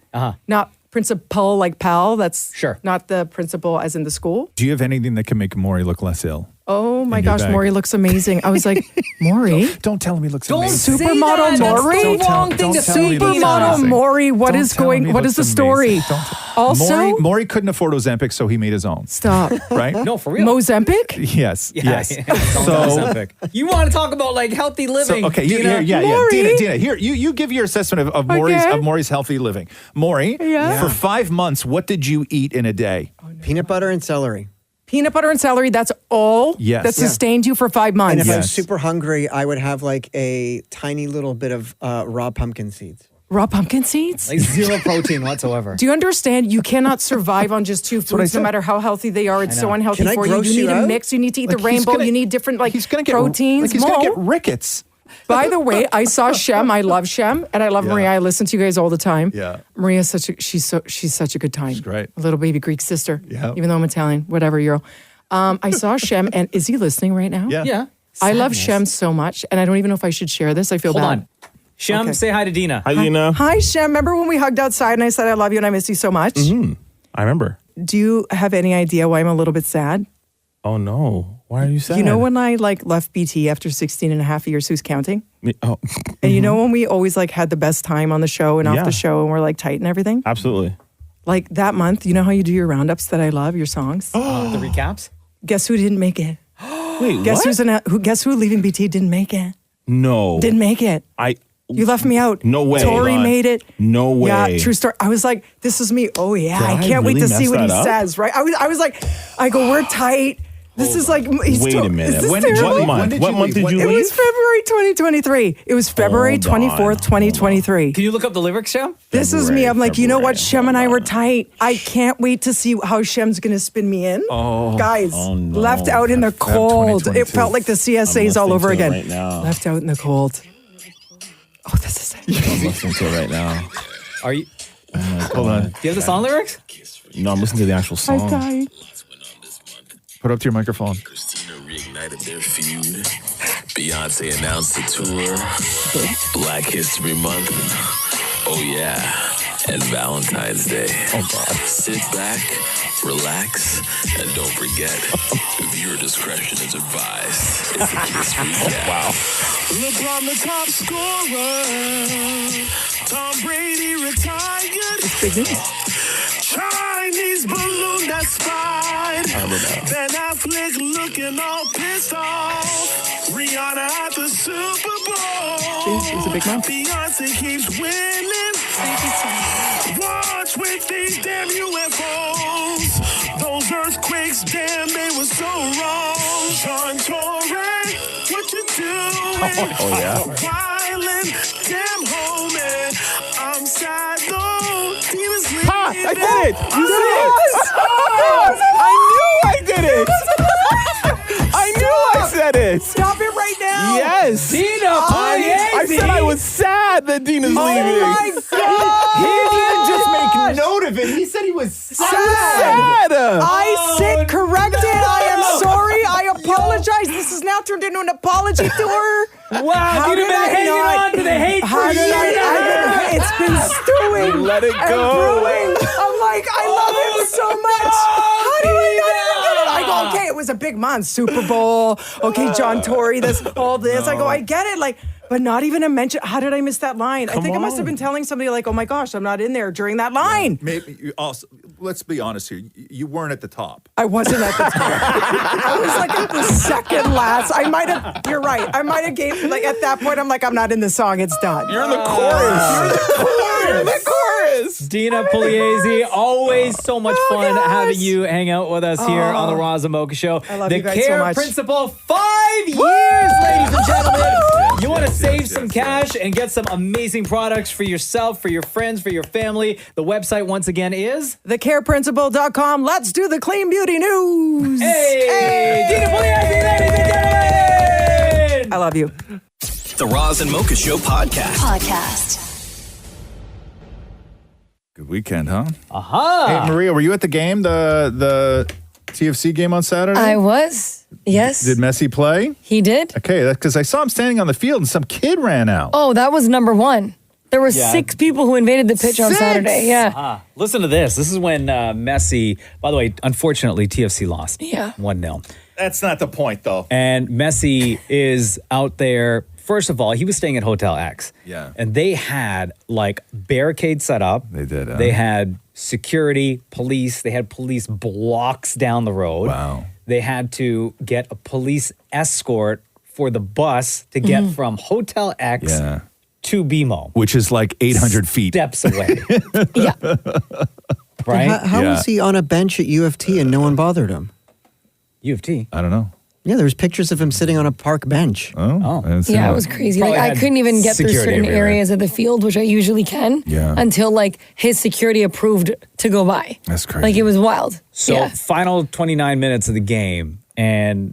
not principal like pal. That's not the principal as in the school.
Do you have anything that can make Maury look less ill?
Oh my gosh, Maury looks amazing. I was like, Maury?
Don't tell him he looks amazing.
Supermodel Maury?
That's the wrong thing to say.
Supermodel Maury, what is the story? Also,
Maury couldn't afford Ozempic, so he made his own.
Stop.
Right?
No, for real.
Mozempic?
Yes. Yes.
So you want to talk about like healthy living?
Okay,
Dina?
Dina, here you give your assessment of Maury's healthy living. Maury, for 5 months, what did you eat in a day?
Peanut butter and celery.
Peanut butter and celery, that's all that sustained you for 5 months.
And if I was super hungry, I would have like a tiny little bit of raw pumpkin seeds.
Raw pumpkin seeds?
Like zero protein whatsoever.
Do you understand? You cannot survive on just 2 foods, no matter how healthy they are. It's so unhealthy for you. You need a mix. You need to eat the rainbow. You need different proteins.
He's going to get rickets.
By the way, I saw Shem. I love Shem, and I love Maria. I listen to you guys all the time.
Yeah,
Maria's she's such a good time.
She's great.
A little baby Greek sister.
Yeah.
Even though I'm Italian, whatever, Euro. I saw Shem, and is he listening right now?
Yeah.
I love Shem so much, and I don't even know if I should share this. I feel bad.
Hold on. Shem, say hi to Dina.
Hi, Dina.
Hi, Shem. Remember when we hugged outside and I said I love you and I miss you so much?
Mm-hmm. I remember.
Do you have any idea why I'm a little bit sad?
Oh, no. Why are you sad?
You know when I left BT after 16 and a half years, who's counting?
Oh.
And you know when we always had the best time on the show and off the show and we're tight and everything?
Absolutely.
Like that month, you know how you do your roundups that I love, your songs?
The recaps?
Guess who didn't make it?
Wait,
Guess who leaving BT didn't make it?
No.
Didn't make it. You left me out.
No way.
Tori made it.
No way.
Yeah, true story. I was like, this is me. Oh, yeah. I can't wait to see what he says, right? I was like, we're tight. This is like
Wait a minute.
What
month? What month did you leave?
It was February 2023. It was February 24th, 2023.
Can you look up the lyrics, Shem?
This is me. I'm like, you know what? Shem and I were tight. I can't wait to see how Shem's going to spin me in. Guys, left out in the cold. It felt like the CSA's all over again.
Right now.
Left out in the cold. Oh, this is it.
I'm listening to it right now.
Are you?
Hold on.
Do you have the song lyrics?
No, I'm listening to the actual song.
I died.
Put up to your microphone.
Reignited their feud. Beyonce announced the tour. Black History Month. Oh yeah. And Valentine's Day. Oh God. Sit back, relax, and don't forget, viewer discretion is advised. It's a Kiss recap.
Wow.
LeBron the top scorer. Tom Brady retired.
It's big news.
Chinese balloon that spied. Ben Affleck looking all pissed off. Rihanna at the Super Bowl.
It's a big month.
Beyonce keeps winning. Watch with these damn UFOs. Those earthquakes, damn, they were so wrong. John Torre, what you doing?
Oh, yeah.
Wildin', damn homie. I'm sad though. Dina's leaving.
Ha! I did it! You did it! I did it! I knew I said it!
Stop it right now!
Yes!
Dina Pugliese!
I said I was sad that Dina's leaving.
Oh my God!
He didn't just make note of it. He said he was sad.
I sit corrected. I am sorry. I apologize. This is now turned into an apology tour.
Wow, you've been hanging on to the hate for years.
It's been stewing.
Let it
and
go.
brewing. I'm like, I love him so much. How do I not even get it? I go, okay, it was a big month. Super Bowl. Okay, John Tory, all this. I go, I get it. Like, but not even a mention. How did I miss that line? I think I must have been telling somebody like, oh my gosh, I'm not in there during that line.
Maybe you also, let's be honest here. You weren't at the top.
I wasn't at the top. I was like at the second last. I might have, you're right. I might have gave, like at that point, I'm like, I'm not in the song. It's done.
You're in the chorus. You're in the chorus.
Dina Pugliese, always so much fun having you hang out with us here on the Roz and Mocha Show.
I love
the
you guys
Care
so much.
Principal, 5 years, ladies and gentlemen. You want to save some cash and get some amazing products for yourself, for your friends, for your family. The website, once again, is
thecareprinciple.com. Let's do the clean beauty news.
Hey! Dina Pugliese, ladies and gentlemen!
I love you.
The Roz and Mocha Show podcast.
Good weekend, huh?
Aha!
Hey, Maria, were you at the game, the TFC game on Saturday?
I was. Yes.
Did Messi play?
He did.
Okay, because I saw him standing on the field and some kid ran out.
Oh, that was number one. There were 6 people who invaded the pitch on Saturday. Yeah.
Listen to this. This is when Messi, by the way, unfortunately, TFC lost.
Yeah.
1-0.
That's not the point, though.
And Messi is out there. First of all, he was staying at Hotel X.
Yeah.
And they had like barricades set up.
They did.
They had security, police. They had police blocks down the road.
Wow.
They had to get a police escort for the bus to get from Hotel X to BMO.
Which is like 800 feet.
Steps away.
Yeah.
Right?
How was he on a bench at U of T and no one bothered him?
U of T?
I don't know.
Yeah, there was pictures of him sitting on a park bench.
Oh.
Yeah, it was crazy. Like, I couldn't even get through certain areas of the field, which I usually can, until like his security approved to go by.
That's crazy.
Like it was wild.
So final 29 minutes of the game, and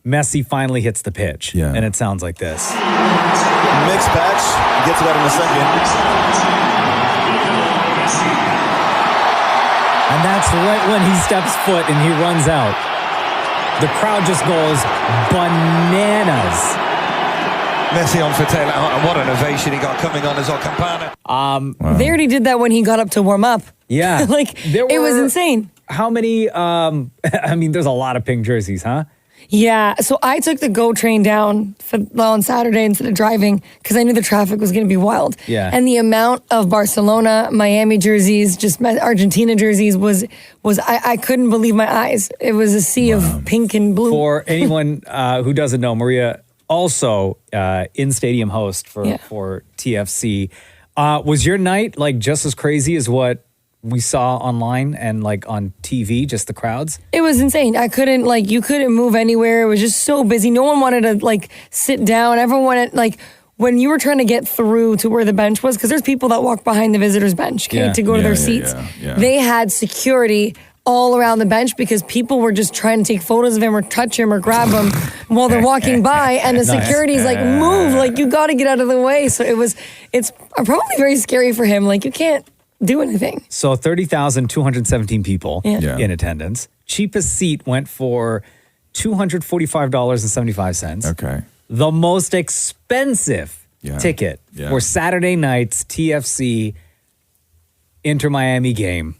Messi finally hits the pitch.
Yeah.
And it sounds like this.
Mixed patch. Get to that in a second.
And that's right when he steps foot and he runs out. The crowd just goes bananas.
Messi on for Taylor, and what an ovation he got coming on as well. Campana.
They already did that when he got up to warm up.
Yeah.
It was insane.
How many, I mean, there's a lot of pink jerseys, huh?
Yeah, so I took the GO train down on Saturday instead of driving because I knew the traffic was going to be wild.
Yeah.
And the amount of Barcelona, Miami jerseys, just Argentina jerseys was I couldn't believe my eyes. It was a sea of pink and blue.
For anyone who doesn't know, Maria, also in-stadium host for TFC. Was your night like just as crazy as what we saw online and like on TV, just the crowds?
It was insane. I couldn't, like, you couldn't move anywhere. It was just so busy. No one wanted to, like, sit down. Everyone wanted, like, when you were trying to get through to where the bench was, because there's people that walk behind the visitors' bench, okay, to go to their seats. They had security all around the bench because people were just trying to take photos of him or touch him or grab him while they're walking by, and the security's like, move, like, you got to get out of the way. So it's probably very scary for him. Like, you can't do anything.
So 30,217 people
Yeah.
in attendance. Cheapest seat went for $245.75.
Okay.
The most expensive ticket for Saturday night's TFC Inter Miami game,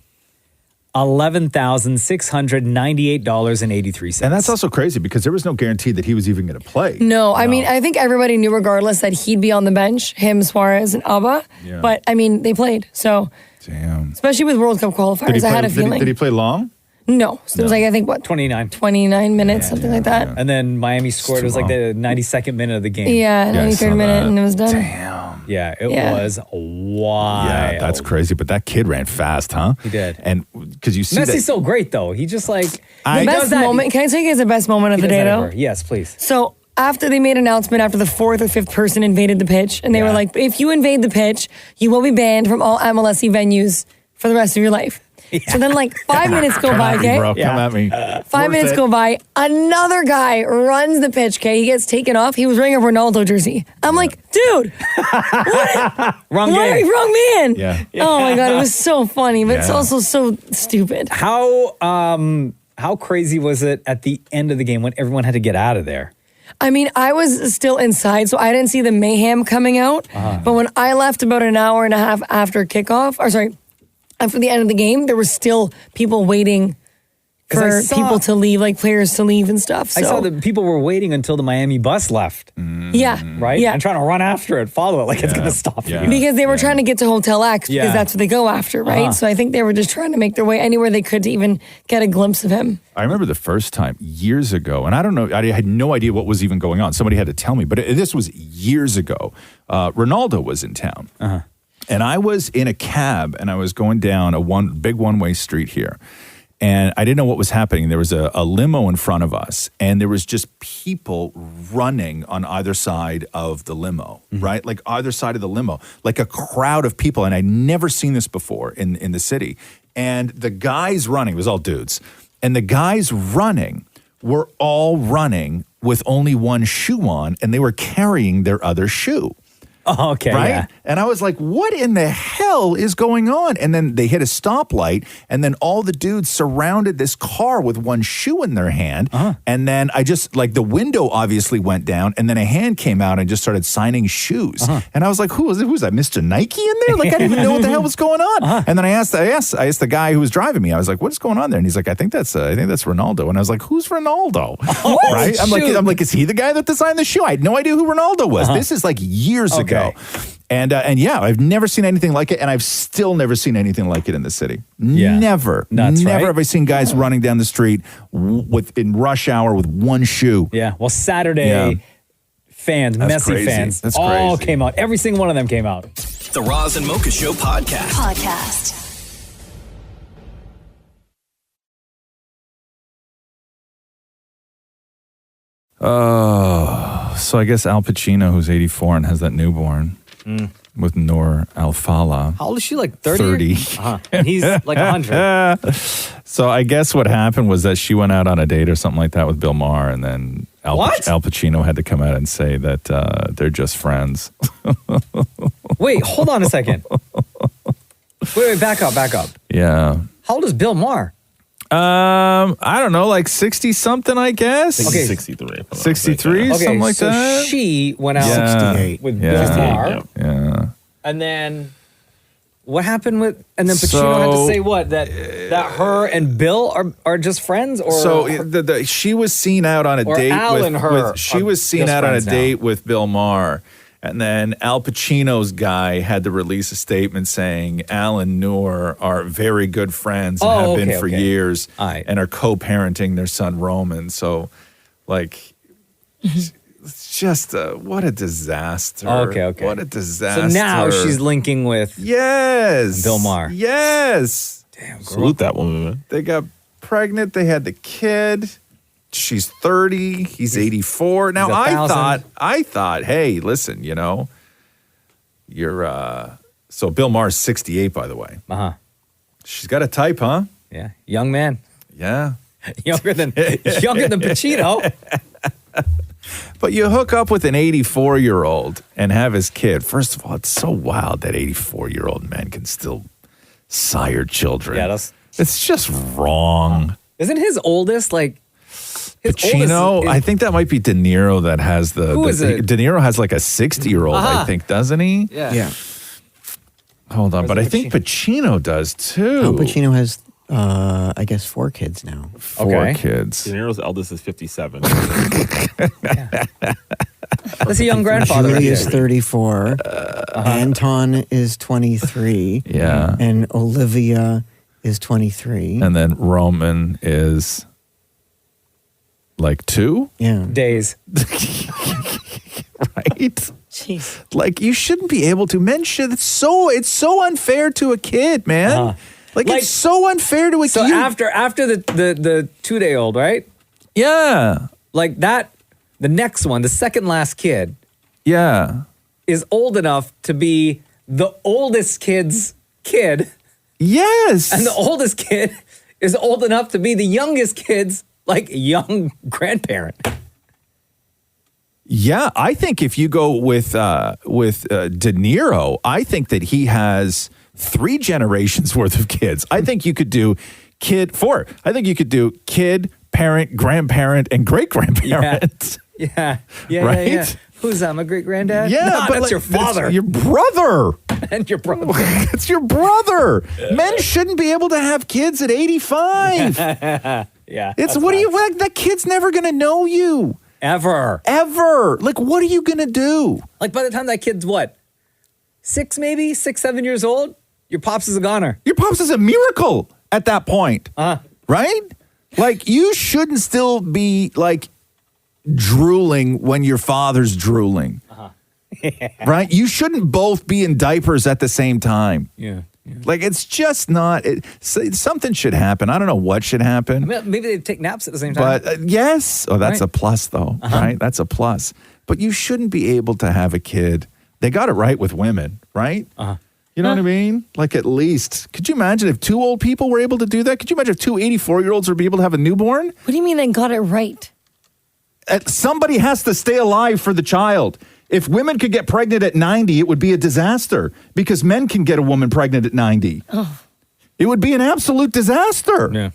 $11,698.83.
And that's also crazy because there was no guarantee that he was even going to play.
No, I mean, I think everybody knew regardless that he'd be on the bench, him, Suarez, and Abba.
Yeah.
But, I mean, they played. So, especially with World Cup qualifiers, I had a feeling.
Did he play long?
No. So it was like, I think, what?
29
minutes, something like that.
And then Miami scored. It was like the 92nd minute of the game.
Yeah, 93rd minute, and it was done.
Yeah, it was wild.
Yeah, that's crazy. But that kid ran fast, huh?
He did.
And because you see
Messi's so great, though. He just like...
The best moment, can I tell you guys the best moment of the day, though?
Yes, please.
So after they made an announcement after the fourth or fifth person invaded the pitch, and they were like, if you invade the pitch, you will be banned from all MLS venues for the rest of your life. So then like 5 minutes go by, okay?
Come at me.
5 minutes go by. Another guy runs the pitch, okay? He gets taken off. He was wearing a Ronaldo jersey. I'm like, dude,
Wrong game.
wrong man.
Yeah.
Oh my God, it was so funny, but it's also so stupid.
How crazy was it at the end of the game when everyone had to get out of there?
I mean, I was still inside, so I didn't see the mayhem coming out. But when I left about an hour and a half after after the end of the game, there were still people waiting for people to leave, like players to leave and stuff. So.
I saw that people were waiting until the Miami bus left.
Yeah.
Right?
Yeah.
And trying to run after it, follow it, like it's going to stop you.
Because they were trying to get to Hotel X because
Yeah.
that's what they go after, right? So I think they were just trying to make their way anywhere they could to even get a glimpse of him.
I remember the first time years ago, and I don't know, I had no idea what was even going on. Somebody had to tell me, but this was years ago. Ronaldo was in town. And I was in a cab and I was going down a big one-way street here. And I didn't know what was happening. There was a limo in front of us and there was just people running on either side of the limo, right? Like either side of the limo, like a crowd of people. And I'd never seen this before in the city. And the guys running, it was all dudes. And the guys running were all running with only one shoe on and they were carrying their other shoe.
Oh, okay.
Right?
Yeah.
And I was like, what in the hell is going on? And then they hit a stoplight, and then all the dudes surrounded this car with one shoe in their hand. And then I just, like, the window obviously went down, and then a hand came out and just started signing shoes. And I was like, who's that, Mr. Nike in there? Like, I didn't even know what the hell was going on. And then I asked the guy who was driving me, I was like, what's going on there? And he's like, I think that's Ronaldo. And I was like, who's Ronaldo? Right? I'm like, is he the guy that designed the shoe? I had no idea who Ronaldo was. This is like years ago. And yeah, I've never seen anything like it, and I've still never seen anything like it in the city. Never,
Nuts,
never
right?
have I seen guys running down the street in rush hour with one shoe.
Yeah. Well, Saturday fans,
That's
Messi
crazy.
fans,
That's
all
crazy.
came out. Every single one of them came out.
The Roz and Mocha Show podcast.
Oh, so I guess Al Pacino, who's 84 and has that newborn with Noor Al-Fala.
How old is she? Like 30?
30.
And he's like 100.
So I guess what happened was that she went out on a date or something like that with Bill Maher, and then Al Pacino had to come out and say that they're just friends.
Wait, hold on a second. Wait, back up.
Yeah.
How old is Bill Maher?
I don't know, like 60 something, I guess.
Okay.
63.
63,
Okay,
something like
so
that.
she went out
68
with Bill Maher.
Yeah.
And then what happened with? And then Pacino had to say what? That her and Bill are just friends, or
So she was seen out on a
or
date
Al
with,
and her
she
are
was seen
just
out on a
friends now.
date with Bill Maher. And then Al Pacino's guy had to release a statement saying Al and Noor are very good friends and have been for years and are co-parenting their son Roman. So, like, It's just what a disaster.
Okay.
What a disaster.
So now she's linking with Bill Maher.
Yes.
Damn,
Salute that woman, man.
They got pregnant. They had the kid. She's 30. He's 84. Now I thought, hey, listen, you're so Bill Maher's 68, by the way. She's got a type, huh?
Yeah, young man.
Yeah,
younger than Pacino.
But you hook up with an 84-year-old and have his kid. First of all, it's so wild that 84-year-old men can still sire children.
Yeah,
it's just wrong.
Isn't his oldest like
Pacino? I think that might be De Niro that has the.
Who is it?
De Niro has like a 60-year-old, I think, doesn't he?
Yeah.
Hold on, but I think Pacino does too.
Al Pacino has, I guess, 4 kids now.
4 kids.
De Niro's eldest is 57.
That's a young grandfather.
Julie
right
is
there.
34. Anton is 23.
Yeah.
And Olivia is 23.
And then Roman is like 2?
Yeah.
Days.
Right?
Jeez.
Like you shouldn't be able to. Men should. It's so unfair to a kid, man. Like it's so unfair to a
So
kid.
after the 2-day-old, right?
Yeah.
Like that, the next one, the second last kid.
Yeah.
Is old enough to be the oldest kid's kid.
Yes.
And the oldest kid is old enough to be the youngest kid's like young grandparent.
Yeah, I think if you go with De Niro, I think that he has 3 generations worth of kids. I think you could do 4. I think you could do kid, parent, grandparent, and great grandparent.
Yeah.
Right?
Yeah. Who's that? My great granddad?
Yeah,
Nah,
but
that's
like,
your father.
that's your brother.
And your brother.
It's your brother. Men shouldn't be able to have kids at 85.
Yeah.
It's what do you like? That kid's never gonna know you.
Ever.
Like, what are you gonna do?
Like by the time that kid's what? 6 maybe? 6, 7 years old? Your pops is a goner.
Your pops is a miracle at that point. Right? Like, you shouldn't still be like drooling when your father's drooling. Right? You shouldn't both be in diapers at the same time.
Yeah.
Like, it's just not, something should happen. I don't know what should happen.
Maybe they take naps at the same time.
But yes. Oh, that's
Right.
a plus, though. Right? That's a plus. But you shouldn't be able to have a kid. They got it right with women, right? You know what I mean? Like, at least. Could you imagine if 2 old people were able to do that? Could you imagine if 2 84-year-olds would be able to have a newborn?
What do you mean they got it right?
Somebody has to stay alive for the child. If women could get pregnant at 90, it would be a disaster because men can get a woman pregnant at 90. It would be an absolute disaster.
Yeah.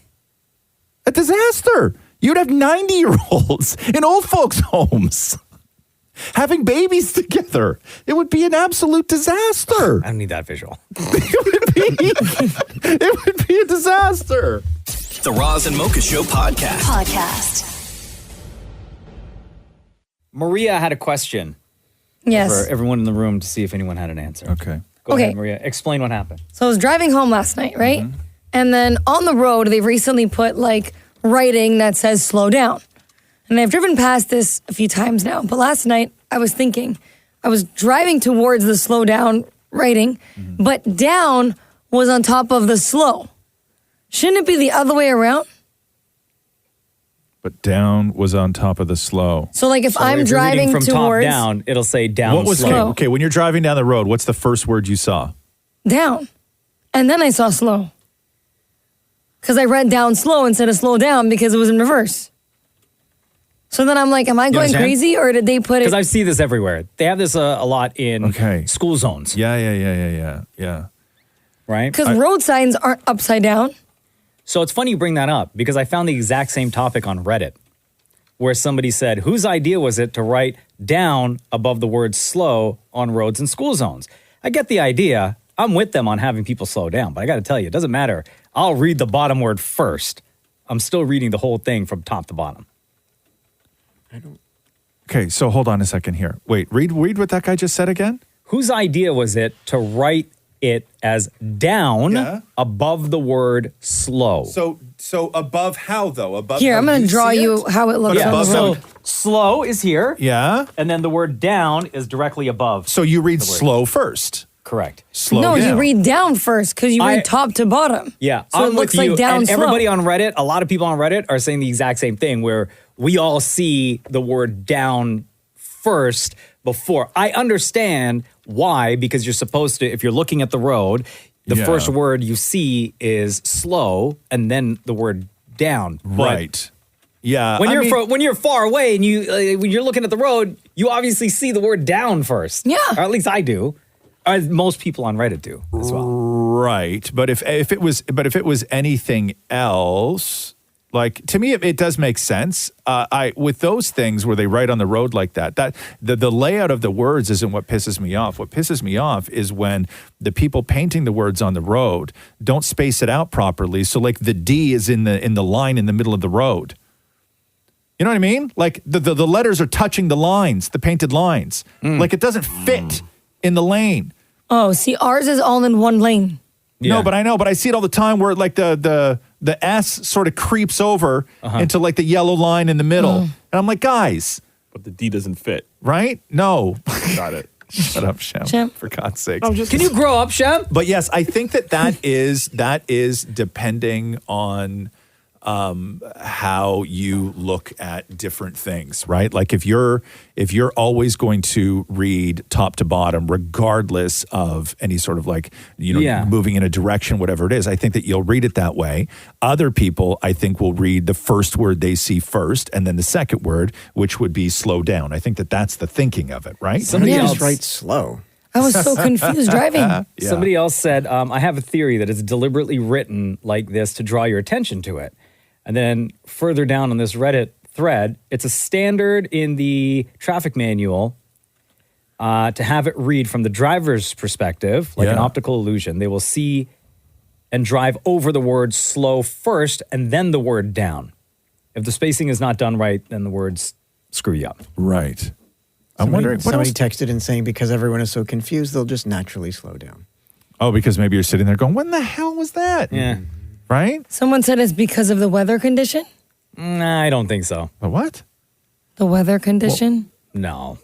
A disaster. You'd have 90-year-olds in old folks' homes having babies together. It would be an absolute disaster.
I don't need that visual.
It would be a disaster.
The Roz and Mocha Show podcast.
Maria had a question.
Yes.
For everyone in the room to see if anyone had an answer.
Okay.
Go
Okay.
ahead, Maria. Explain what happened.
So I was driving home last night, right? And then on the road, they've recently put like writing that says slow down. And I've driven past this a few times now. But last night, I was thinking, I was driving towards the slow down writing, but down was on top of the slow. Shouldn't it be the other way around?
But down was on top of the slow.
So like if
So
I'm
if you're reading
driving
from
towards
top down, it'll say down
What was
slow.
okay, when you're driving down the road, what's the first word you saw?
down. And then I saw slow. Because I read down slow instead of slow down because it was in reverse. So then I'm like, am I going
understand?
crazy or did they put it?
Because I see this everywhere. They have this a lot in school zones.
Yeah.
Right?
Because road signs aren't upside down.
So it's funny you bring that up because I found the exact same topic on Reddit where somebody said, whose idea was it to write down above the word slow on roads and school zones? I get the idea. I'm with them on having people slow down, but I got to tell you, it doesn't matter. I'll read the bottom word first. I'm still reading the whole thing from top to bottom.
Okay, so hold on a second here. Wait, read what that guy just said again?
Whose idea was it to write it as down above the word slow?
So above how though? Above
Here, I'm going to draw you how it looks on the road.
slow is here.
Yeah.
And then the word down is directly above.
So you read slow first.
Correct.
Slow
no,
down.
you read down first because you read top to bottom.
Yeah.
So it
I'm
looks
with
like
you.
down
And
slow.
everybody on Reddit, a lot of people on Reddit are saying the exact same thing where we all see the word down first before. I understand why, because you're supposed to, if you're looking at the road, the first word you see is slow and then the word down.
Right. Yeah.
When you're far away and when you're looking at the road, you obviously see the word down first.
Yeah.
Or at least I do. Or most people on Reddit do as well.
Right. But if it was anything else, like to me it does make sense. With those things where they write on the road like that the layout of the words isn't what pisses me off. What pisses me off is when the people painting the words on the road don't space it out properly. So like the D is in the line in the middle of the road. You know what I mean? Like the letters are touching the lines, the painted lines. Like it doesn't fit in the lane.
Oh, see, ours is all in one lane.
No, but I know, but I see it all the time where like the S sort of creeps over into like the yellow line in the middle. And I'm like, guys.
But the D doesn't fit.
Right? No.
Got it.
Shut up, Shem. For God's sake.
Can you grow up, Shem?
But yes, I think that is depending on how you look at different things, right? Like if you're always going to read top to bottom, regardless of any sort of like, moving in a direction, whatever it is, I think that you'll read it that way. Other people, I think, will read the first word they see first and then the second word, which would be slow down. I think that that's the thinking of it, right?
Somebody else writes slow.
I was so confused driving.
Yeah.
Somebody else said, I have a theory that it's deliberately written like this to draw your attention to it. And then further down on this Reddit thread, it's a standard in the traffic manual to have it read from the driver's perspective, like an optical illusion. They will see and drive over the word slow first and then the word down. If the spacing is not done right, then the words screw you up.
Right.
I'm wondering.
what
Somebody
else-
texted in saying because everyone is so confused, they'll just naturally slow down.
Oh, because maybe you're sitting there going, when the hell was that?
Yeah.
Right?
Someone said it's because of the weather condition.
Nah, I don't think so.
The what?
The weather condition?
No.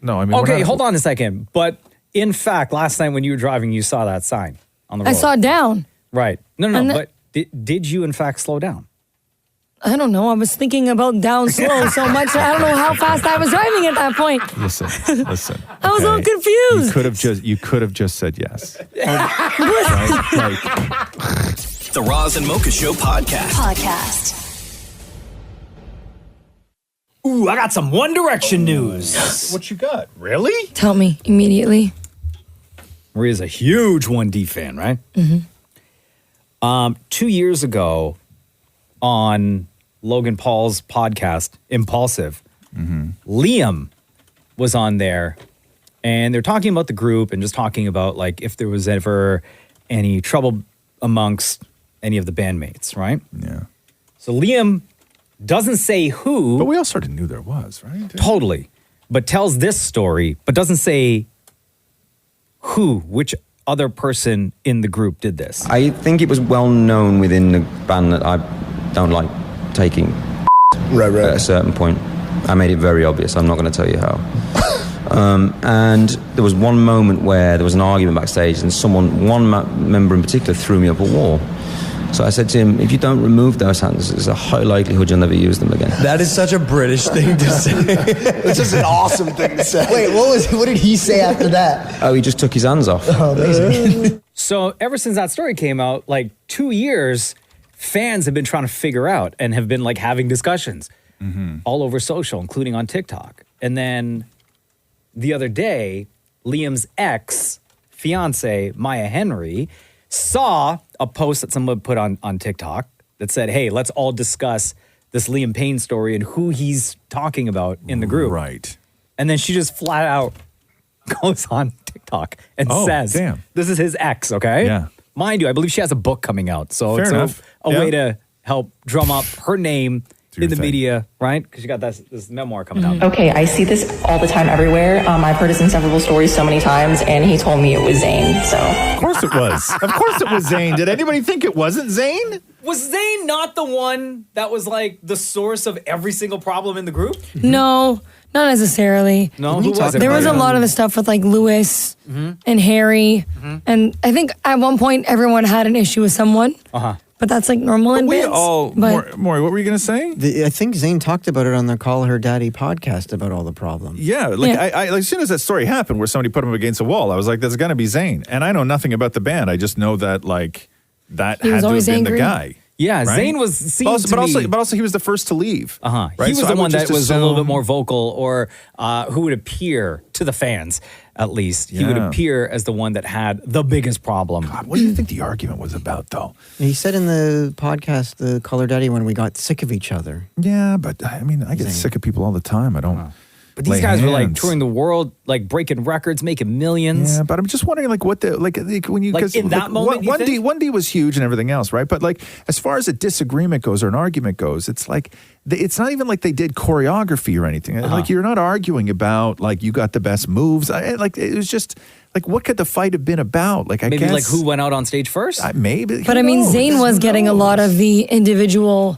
No, I mean,
Okay, hold on a second. But in fact, last night when you were driving, you saw that sign on the road.
I saw down.
Right. No,
And
but did you in fact slow down?
I don't know. I was thinking about down slow so much. I don't know how fast I was driving at that point.
Listen.
I was all confused.
You could have just said yes.
The Roz and Mocha Show
Podcast.
Ooh, I got some One Direction news.
What you got? Really?
Tell me immediately.
Maria's a huge 1D fan, right?
Mm-hmm.
2 years ago on Logan Paul's podcast, Impulsive, Liam was on there and they're talking about the group and just talking about like if there was ever any trouble amongst any of the bandmates, right?
Yeah.
So Liam doesn't say who.
But we all sort of knew there was, right?
Totally. But tells this story, but doesn't say which other person in the group did this.
I think it was well known within the band that I don't like taking at a certain point. I made it very obvious. I'm not going to tell you how. And there was one moment where there was an argument backstage and one member in particular threw me up a wall. So I said to him, if you don't remove those hands, there's a high likelihood you'll never use them again.
That is such a British thing to say.
It's just an awesome thing to say. Wait, what did he say after that?
Oh, he just took his hands off.
Oh, amazing.
So ever since that story came out, like 2 years, fans have been trying to figure out and have been like having discussions all over social, including on TikTok. And then the other day, Liam's ex-fiance, Maya Henry, saw a post that someone put on TikTok that said, hey, let's all discuss this Liam Payne story and who he's talking about in the group.
Right.
And then she just flat out goes on TikTok and says, this is his ex, okay?
Yeah.
Mind you, I believe she has a book coming out. So
Fair
it's
enough.
a way to help drum up her name in the media, right? Because you got this memoir coming out.
Okay, I see this all the time everywhere. I've heard his inseparable stories so many times, and he told me it was Zayn, so.
Of course it was. Of course it was Zayn. Did anybody think it wasn't Zayn?
Was Zayn not the one that was like the source of every single problem in the group?
No, not necessarily.
No, who was it?
There was a lot of the stuff with like Lewis and Harry, and I think at one point everyone had an issue with someone. But that's like normal in bands.
Maury, what were you going to say?
I think Zayn talked about it on the Call Her Daddy podcast about all the problems.
Yeah, like I as soon as that story happened where somebody put him against a wall, I was like, there's going to be Zayn. And I know nothing about the band. I just know that like that
He was
had to have
always
been
angry.
the guy.
Yeah,
right?
Zayn was seemed to be-
but also he was the first to leave. Right?
He was
So
the
I would
one that
just
was a little bit
assume-
more vocal, or who would appear to the fans, at least. He would
Yeah.
appear as the one that had the biggest problem.
What do you think the argument was about, though?
He said in the podcast, the Call Her Daddy, when we got sick of each other.
Yeah, but I mean, I get sick of people all the time. I don't.
But these
lay
guys were like
hands.
touring the world, like breaking records, making millions.
Yeah, but I'm just wondering, like, what the like when you
Like,
'cause,
in that moment, you think?
1D was huge and everything else, right? But like, as far as a disagreement goes or an argument goes, it's like it's not even like they did choreography or anything. Like, you're not arguing about like you got the best moves. Like, it was just like, what could the fight have been about? Like, I
Maybe
guess
like who went out on stage first?
maybe.
But I mean, Zayn was getting a lot of the individual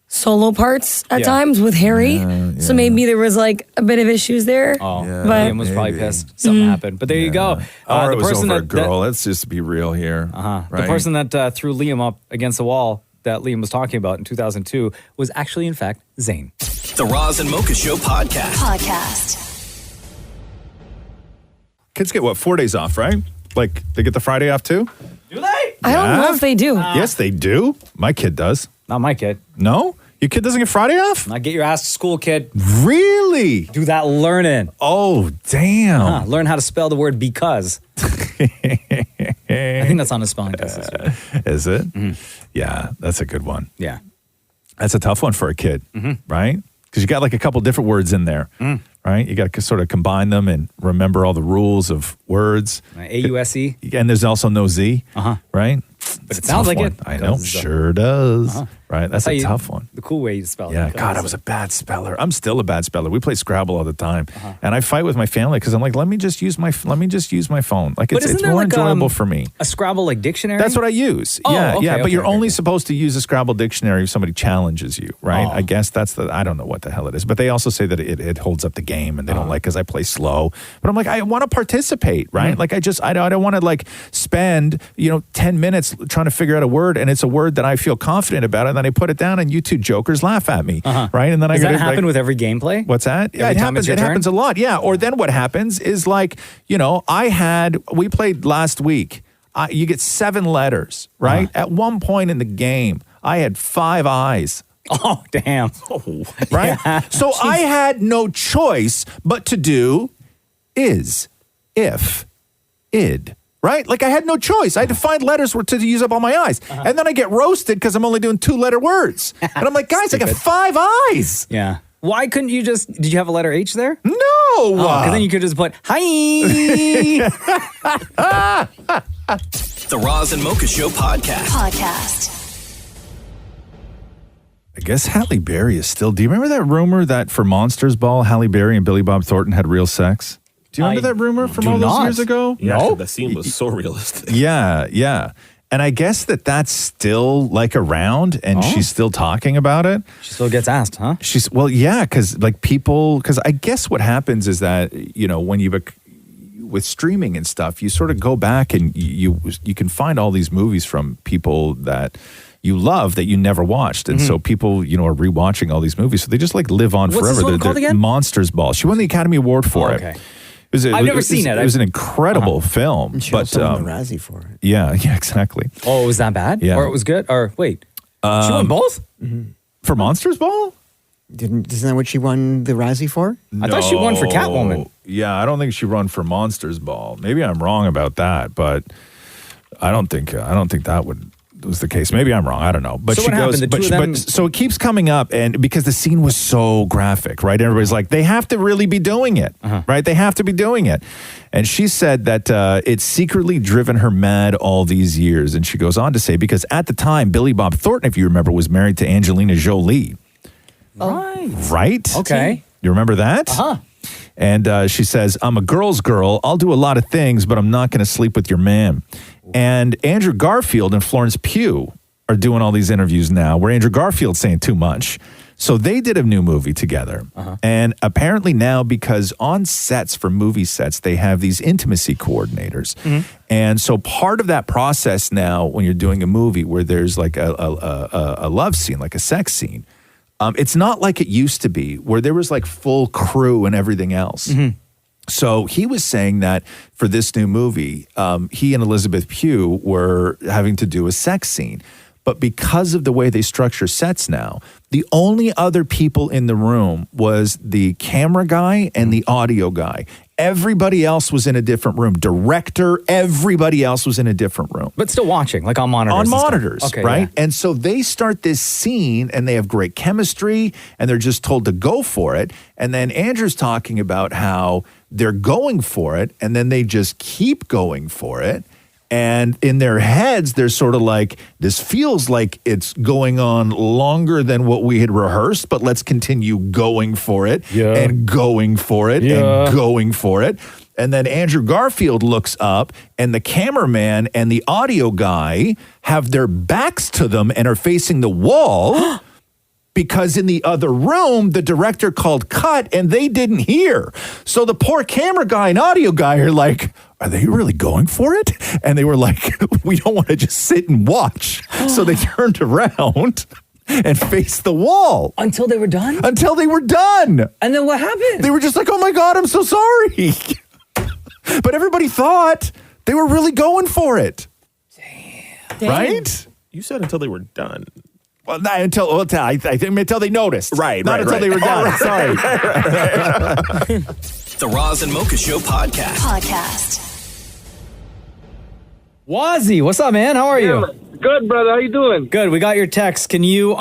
solo parts at
Yeah.
times with Harry. So maybe there was like a bit of issues there.
Oh,
but
Liam was probably pissed. Something happened. But there you go.
Or
The
it was
person
over a
that-
girl. Let's just be real here.
The
right?
person that threw Liam up against the wall that Liam was talking about in 2002 was actually, in fact, Zayn.
The Roz and Mocha Show podcast.
Kids get what, 4 days off, right? Like they get the Friday off too?
Do they?
I don't know if they do.
Yes, they do. My kid does.
Not my kid.
No? Your kid doesn't get Friday off?
Now get your ass to school, kid.
Really?
Do that learning.
Oh, damn.
Learn how to spell the word because. I think that's on a spelling test this year.
Is it? Yeah, that's a good one.
Yeah.
That's a tough one for a kid, right? Because you got like a couple different words in there, right? You got to sort of combine them and remember all the rules of words.
A-U-S-E.
And there's also no Z, right?
But it
It's a
sounds
tough
like
one.
it.
I know,
because,
sure does. Right? That's
how
a
you-
tough one.
The cool way you spell it.
Yeah,
because-
God, I was a bad speller. I'm still a bad speller. We play Scrabble all the time, and I fight with my family because I'm like, let me just use my phone. Like
But
it's
isn't there
more
like,
enjoyable for me.
A Scrabble like dictionary?
That's what I use.
Oh,
yeah,
okay,
yeah. But
okay,
you're
okay,
only supposed to use a Scrabble dictionary if somebody challenges you, right? I guess that's I don't know what the hell it is. But they also say that it holds up the game and they don't like because I play slow. But I'm like, I want to participate, right? Like I don't want to like spend, 10 minutes trying to figure out a word and it's a word that I feel confident about and then I put it down and you two jokers laugh at me, right? And then
Does
I
that happen with every gameplay?
What's that? Yeah,
Every
it
time it's
happens.
your
It happens a
turn?
lot. Yeah. Or then what happens is like, we played last week. You get 7 letters, right? At one point in the game, I had 5 eyes.
Oh, damn.
Right?
Yeah.
So I had no choice but to do is, if, id. Right? Like I had no choice. I had to find letters to use up all my eyes. And then I get roasted because I'm only doing 2-letter words. And I'm like, guys, I got 5 eyes.
Yeah. Why couldn't you did you have a letter H there?
No.
Because then you could just put, hi.
The Roz and Mocha Show podcast.
I guess Halle Berry is still. Do you remember that rumor that for Monsters Ball, Halle Berry and Billy Bob Thornton had real sex? Do you remember that rumor from all those years ago?
Yeah, the scene was so realistic.
Yeah, yeah. And I guess that's still like around and she's still talking about it.
She still gets asked, huh?
Because like because I guess what happens is that, when with streaming and stuff, you sort of go back and you can find all these movies from people that you love that you never watched. And so people, are rewatching all these movies. So they just like live on
What's
forever.
this one called again?
Monsters Ball. She won the Academy Award for it.
I've never seen it.
It was an incredible film.
She
but
also won the Razzie for it.
Yeah, exactly.
Oh, was that bad?
Yeah.
Or it was good? Or wait, she won both?
For Monsters Ball?
Isn't that what she won the Razzie for?
I thought she won for Catwoman.
Yeah, I don't think she won for Monsters Ball. Maybe I'm wrong about that, but I don't think that was the case. Maybe I'm wrong. I don't know. But
So
she
what happened?
goes.
The
But,
two of
she-
them-
but so it keeps coming up, and because the scene was so graphic, right? Everybody's like, they have to really be doing it, right? They have to be doing it. And she said that it's secretly driven her mad all these years. And she goes on to say, because at the time, Billy Bob Thornton, if you remember, was married to Angelina Jolie.
Right.
Right?
Okay.
You remember that? And she says, I'm a girl's girl. I'll do a lot of things, but I'm not going to sleep with your man. And Andrew Garfield and Florence Pugh are doing all these interviews now where Andrew Garfield's saying too much. So they did a new movie together. And apparently now, because on sets for movie sets, they have these intimacy coordinators. And so part of that process now, when you're doing a movie where there's like a love scene, like a sex scene, it's not like it used to be where there was like full crew and everything else. So he was saying that for this new movie, he and Elizabeth Pugh were having to do a sex scene. But because of the way they structure sets now, the only other people in the room was the camera guy and the audio guy. Everybody else was in a different room. Director, everybody else was in a different room.
But still watching, like on monitors.
On monitors,
okay,
right?
Yeah.
And so they start this scene and they have great chemistry and they're just told to go for it. And then Andrew's talking about how they're going for it and then they just keep going for it. And in their heads, they're sort of like, this feels like it's going on longer than what we had rehearsed, but let's continue going for it and going for it and going for it. And then Andrew Garfield looks up and the cameraman and the audio guy have their backs to them and are facing the wall. Because in the other room, the director called cut and they didn't hear. So the poor camera guy and audio guy are like, are they really going for it? And they were like, we don't want to just sit and watch. So they turned around and faced the wall.
Until they were done?
Until they were done.
And then what happened?
They were just like, oh my God, I'm so sorry. But everybody thought they were really going for it. Damn. Right?
You said until they were done.
Well, not until I think until they noticed.
Right,
not until they were done. Sorry.
The Roz and Mocha Show podcast.
Wazzy, what's up, man? How are you?
Good, brother. How you doing?
Good. We got your text. Can you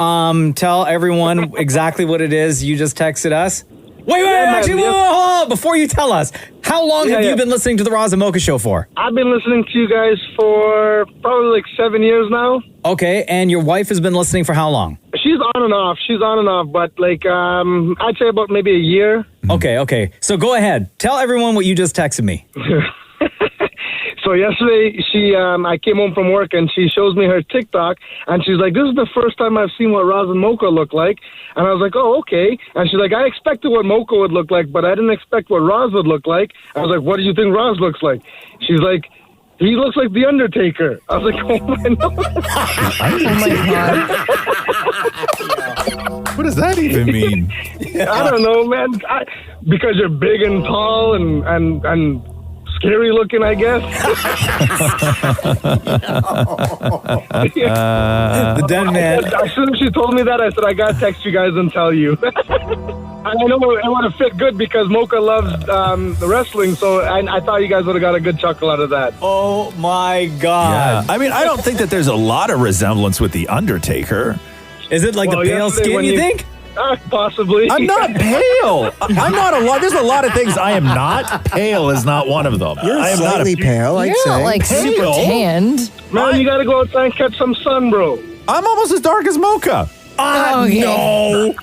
tell everyone exactly what it is you just texted us? Wait, actually, hold on. Before you tell us, how long have you been listening to the Roz and Mocha Show for?
I've been listening to you guys for probably like 7 years now.
Okay, and your wife has been listening for how long?
She's on and off, but like I'd say about maybe a year.
Okay. So go ahead. Tell everyone what you just texted me.
So yesterday, I came home from work and she shows me her TikTok and she's like, this is the first time I've seen what Roz and Mocha look like. And I was like, oh, okay. And she's like, I expected what Mocha would look like, but I didn't expect what Roz would look like. I was like, what do you think Roz looks like? She's like, he looks like The Undertaker. I was like, oh my God.
What does that even mean?
I don't know, man. Because you're big and tall and scary looking, I guess.
The dead man.
As soon as she told me that, I said, I got to text you guys and tell you. I know it would have fit good because Mocha loves the wrestling, so I thought you guys would have got a good chuckle out of that.
Oh, my God.
Yeah. I mean, I don't think that there's a lot of resemblance with The Undertaker.
Is it like the pale skin, you think?
Possibly.
I'm not pale. I'm not a lot. There's a lot of things I am not. Pale is not one of them.
You're slightly pale, I'd say.
You're not like super tanned.
Man, you got to go outside and catch some sun, bro.
I'm almost as dark as Mocha. No.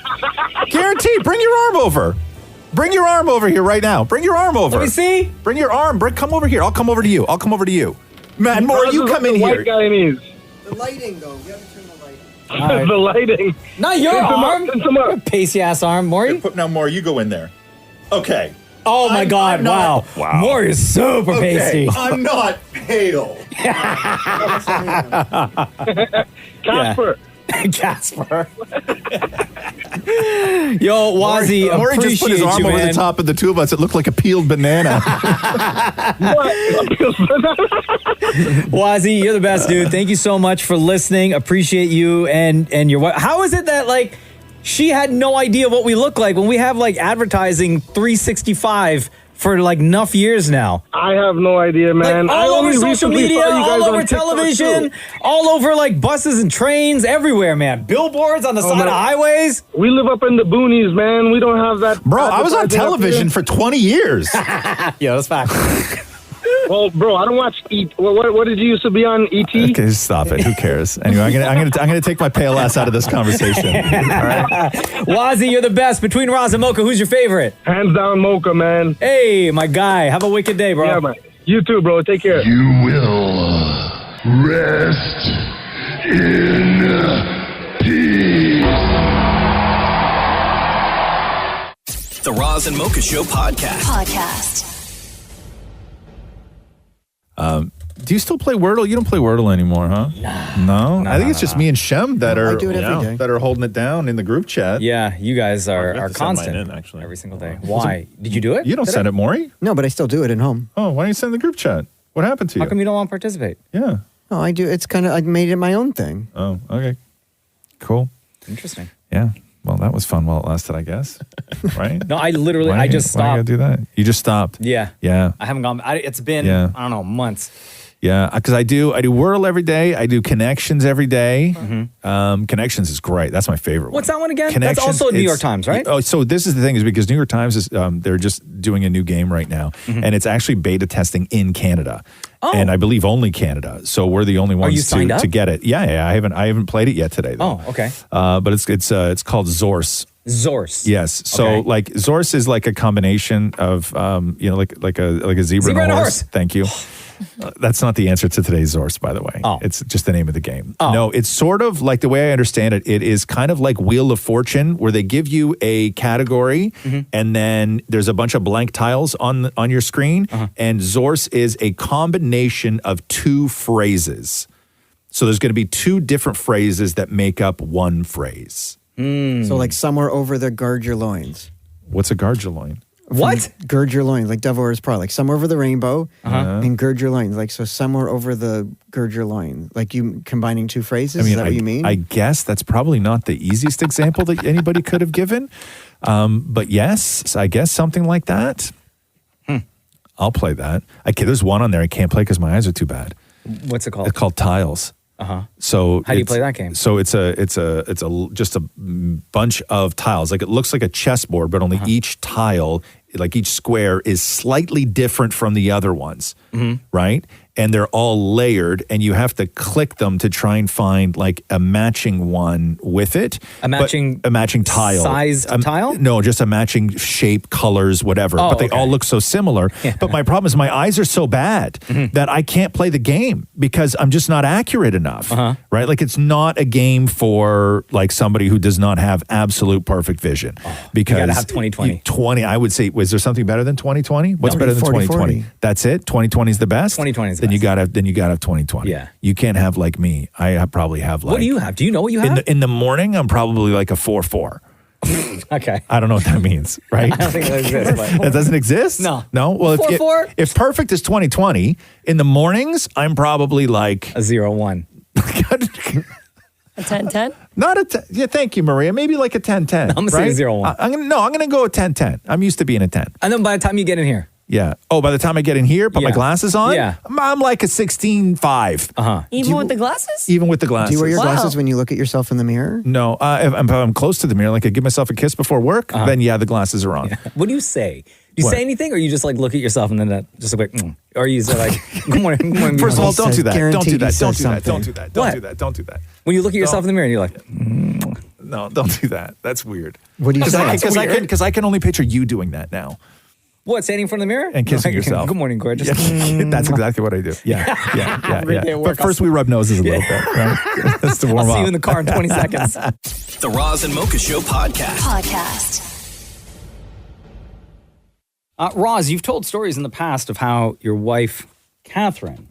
Guaranteed. Bring your arm over. Bring your arm over here right now. Bring your arm over.
Let me see.
Bring your arm. Come over here. I'll come over to you. Man, more you come in here.
White guy needs.
The lighting, though. We have to turn the lighting.
Right.
The lighting.
Not your arm. Your pasty ass arm, Maury.
Now, Maury, you go in there. Okay.
Oh my God! Wow. Maury is super pasty.
I'm not pale.
Casper.
Casper. Yo, Wazzy,
Maury just put his arm over the top of the two of us. It looked like a peeled banana.
Wazzy, you're the best, dude. Thank you so much for listening. Appreciate you and your wife. How is it that like she had no idea what we look like when we have like advertising 365 for like enough years now?
I have no idea, man.
Like, all over social media, all over television, all over like buses and trains, everywhere, man. Billboards on the side of highways.
We live up in the boonies, man. We don't have that.
Bro, I was on television for 20 years.
Yeah, that's fact.
Well, bro, I don't watch ET. What did you used to be on, ET?
Okay, stop it. Who cares? Anyway, I'm gonna take my pale ass out of this conversation. All right?
Wazzy, you're the best. Between Roz and Mocha, who's your favorite?
Hands down, Mocha, man.
Hey, my guy. Have a wicked day, bro.
Yeah, man. You too, bro. Take care.
You will rest
The Roz and Mocha Show podcast.
Do you still play Wordle? You don't play Wordle anymore, huh? No. I think it's just me and Shem that are
I do it every day.
that are holding it down in the group chat.
Yeah, you guys are
to send
constant
mine in, actually.
every single day. Why? Did you do it?
You don't send it, Maury.
No, but I still do it at home.
Oh, why don't you send the group chat? What happened to you?
How come you don't want to participate?
Yeah.
No, I do. It's kind of, I made it my own thing.
Oh, okay. Cool.
Interesting.
Yeah. Well, that was fun while it lasted, I guess. Right?
No, I literally,
Why
I
you-
just
Why you
stopped.
gotta do that? You just stopped.
Yeah.
Yeah.
I haven't gone. It's been,
Yeah.
I don't know, months.
Yeah, because I do Wordle every day. I do Connections every day. Connections is great. That's my favorite
What's
one.
that one again?
Connections,
That's also New York
it's-
Times, right?
Oh, so this is the thing is because New York Times is they're just doing a new game right now, and it's actually beta testing in Canada, and I believe only Canada. So we're the only ones
you signed up?
to get it. Yeah. I haven't played it yet today though.
Oh, okay.
But it's called Zorse.
Zorse.
Yes. So
Okay.
like Zorse is like a combination of like a zebra and a horse. Thank you. That's not the answer to today's Zorse, by the way. It's just the name of the game. No, it's sort of like the way I understand it. It is kind of like Wheel of Fortune, where they give you a category, and then there's a bunch of blank tiles on your screen. And Zorse is a combination of two phrases. So there's going to be two different phrases that make up one phrase.
So like somewhere over the gird your loins.
What's a guard your loin?
What?
Gird your loins, like Devil Wears Prada, like somewhere over the rainbow and gird your loins. Like, so somewhere over the gird your loins. Like you combining two phrases, is that what you mean?
I guess that's probably not the easiest example that anybody could have given. But yes, I guess something like that. I'll play that. There's one on there I can't play because my eyes are too bad.
What's it called?
It's called Tiles. So
How do you play that game?
So it's just a bunch of tiles. Like it looks like a chessboard, but only each tile, like each square, is slightly different from the other ones, right? And they're all layered, and you have to click them to try and find like a matching one with it.
A matching
tile,
sized tile?
No, just a matching shape, colors, whatever. But they all look so similar. But my problem is my eyes are so bad that I can't play the game because I'm just not accurate enough. Right? Like it's not a game for like somebody who does not have absolute perfect vision. Because
you gotta have 20/20.
20, I would say, was there something better than 20/20? What's
No,
better than
40/40.
20/20? That's it? 20/20 is the best?
20/20 is the
Then you gotta have 20/20.
Yeah.
You can't have like me. Probably have like
What do you have? Do you know what you have?
in the morning, I'm probably like a 4-4.
Okay.
I don't know what that means, right?
I don't think that exists. But
It doesn't exist?
No.
No? Well,
4-4?
if perfect is 20/20, in the mornings, I'm probably like
a 0-1.
A 10-10?
Not a 10. Yeah, thank you, Maria. Maybe like a 10/10.
I'm gonna say
right?
0-1.
I'm gonna go with 10/10. I'm used to being a 10.
And then by the time you get in here.
Yeah. Oh, by the time I get in here, put my
Yeah.
glasses on,
Yeah.
I'm like a 16.5.
Even with the glasses?
Even with the glasses.
Do you wear your glasses when you look at yourself in the mirror?
No, if I'm close to the mirror, like I give myself a kiss before work, then yeah, the glasses are on.
What do you say? Do you
What?
say anything, or you just like look at yourself and then just like, or you say like, good morning, good morning.
First of all, don't do that. Don't do
guaranteed
that.
he
Don't
says
do that. Don't
something.
do that. Don't
What?
do that. Don't do that.
When you look at yourself in the mirror and you're like,
No, don't do that. That's weird.
What do you say?
Because I can only picture you doing that now
what, standing in front of the mirror?
and kissing
Like,
yourself.
Good morning, gorgeous.
Yeah, that's exactly what I do. Yeah.
Every day at work,
But first we rub noses a little bit, right? That's to warm
I'll
up.
see you in the car in 20 seconds.
The Roz and Mocha Show podcast.
Roz, you've told stories in the past of how your wife, Catherine,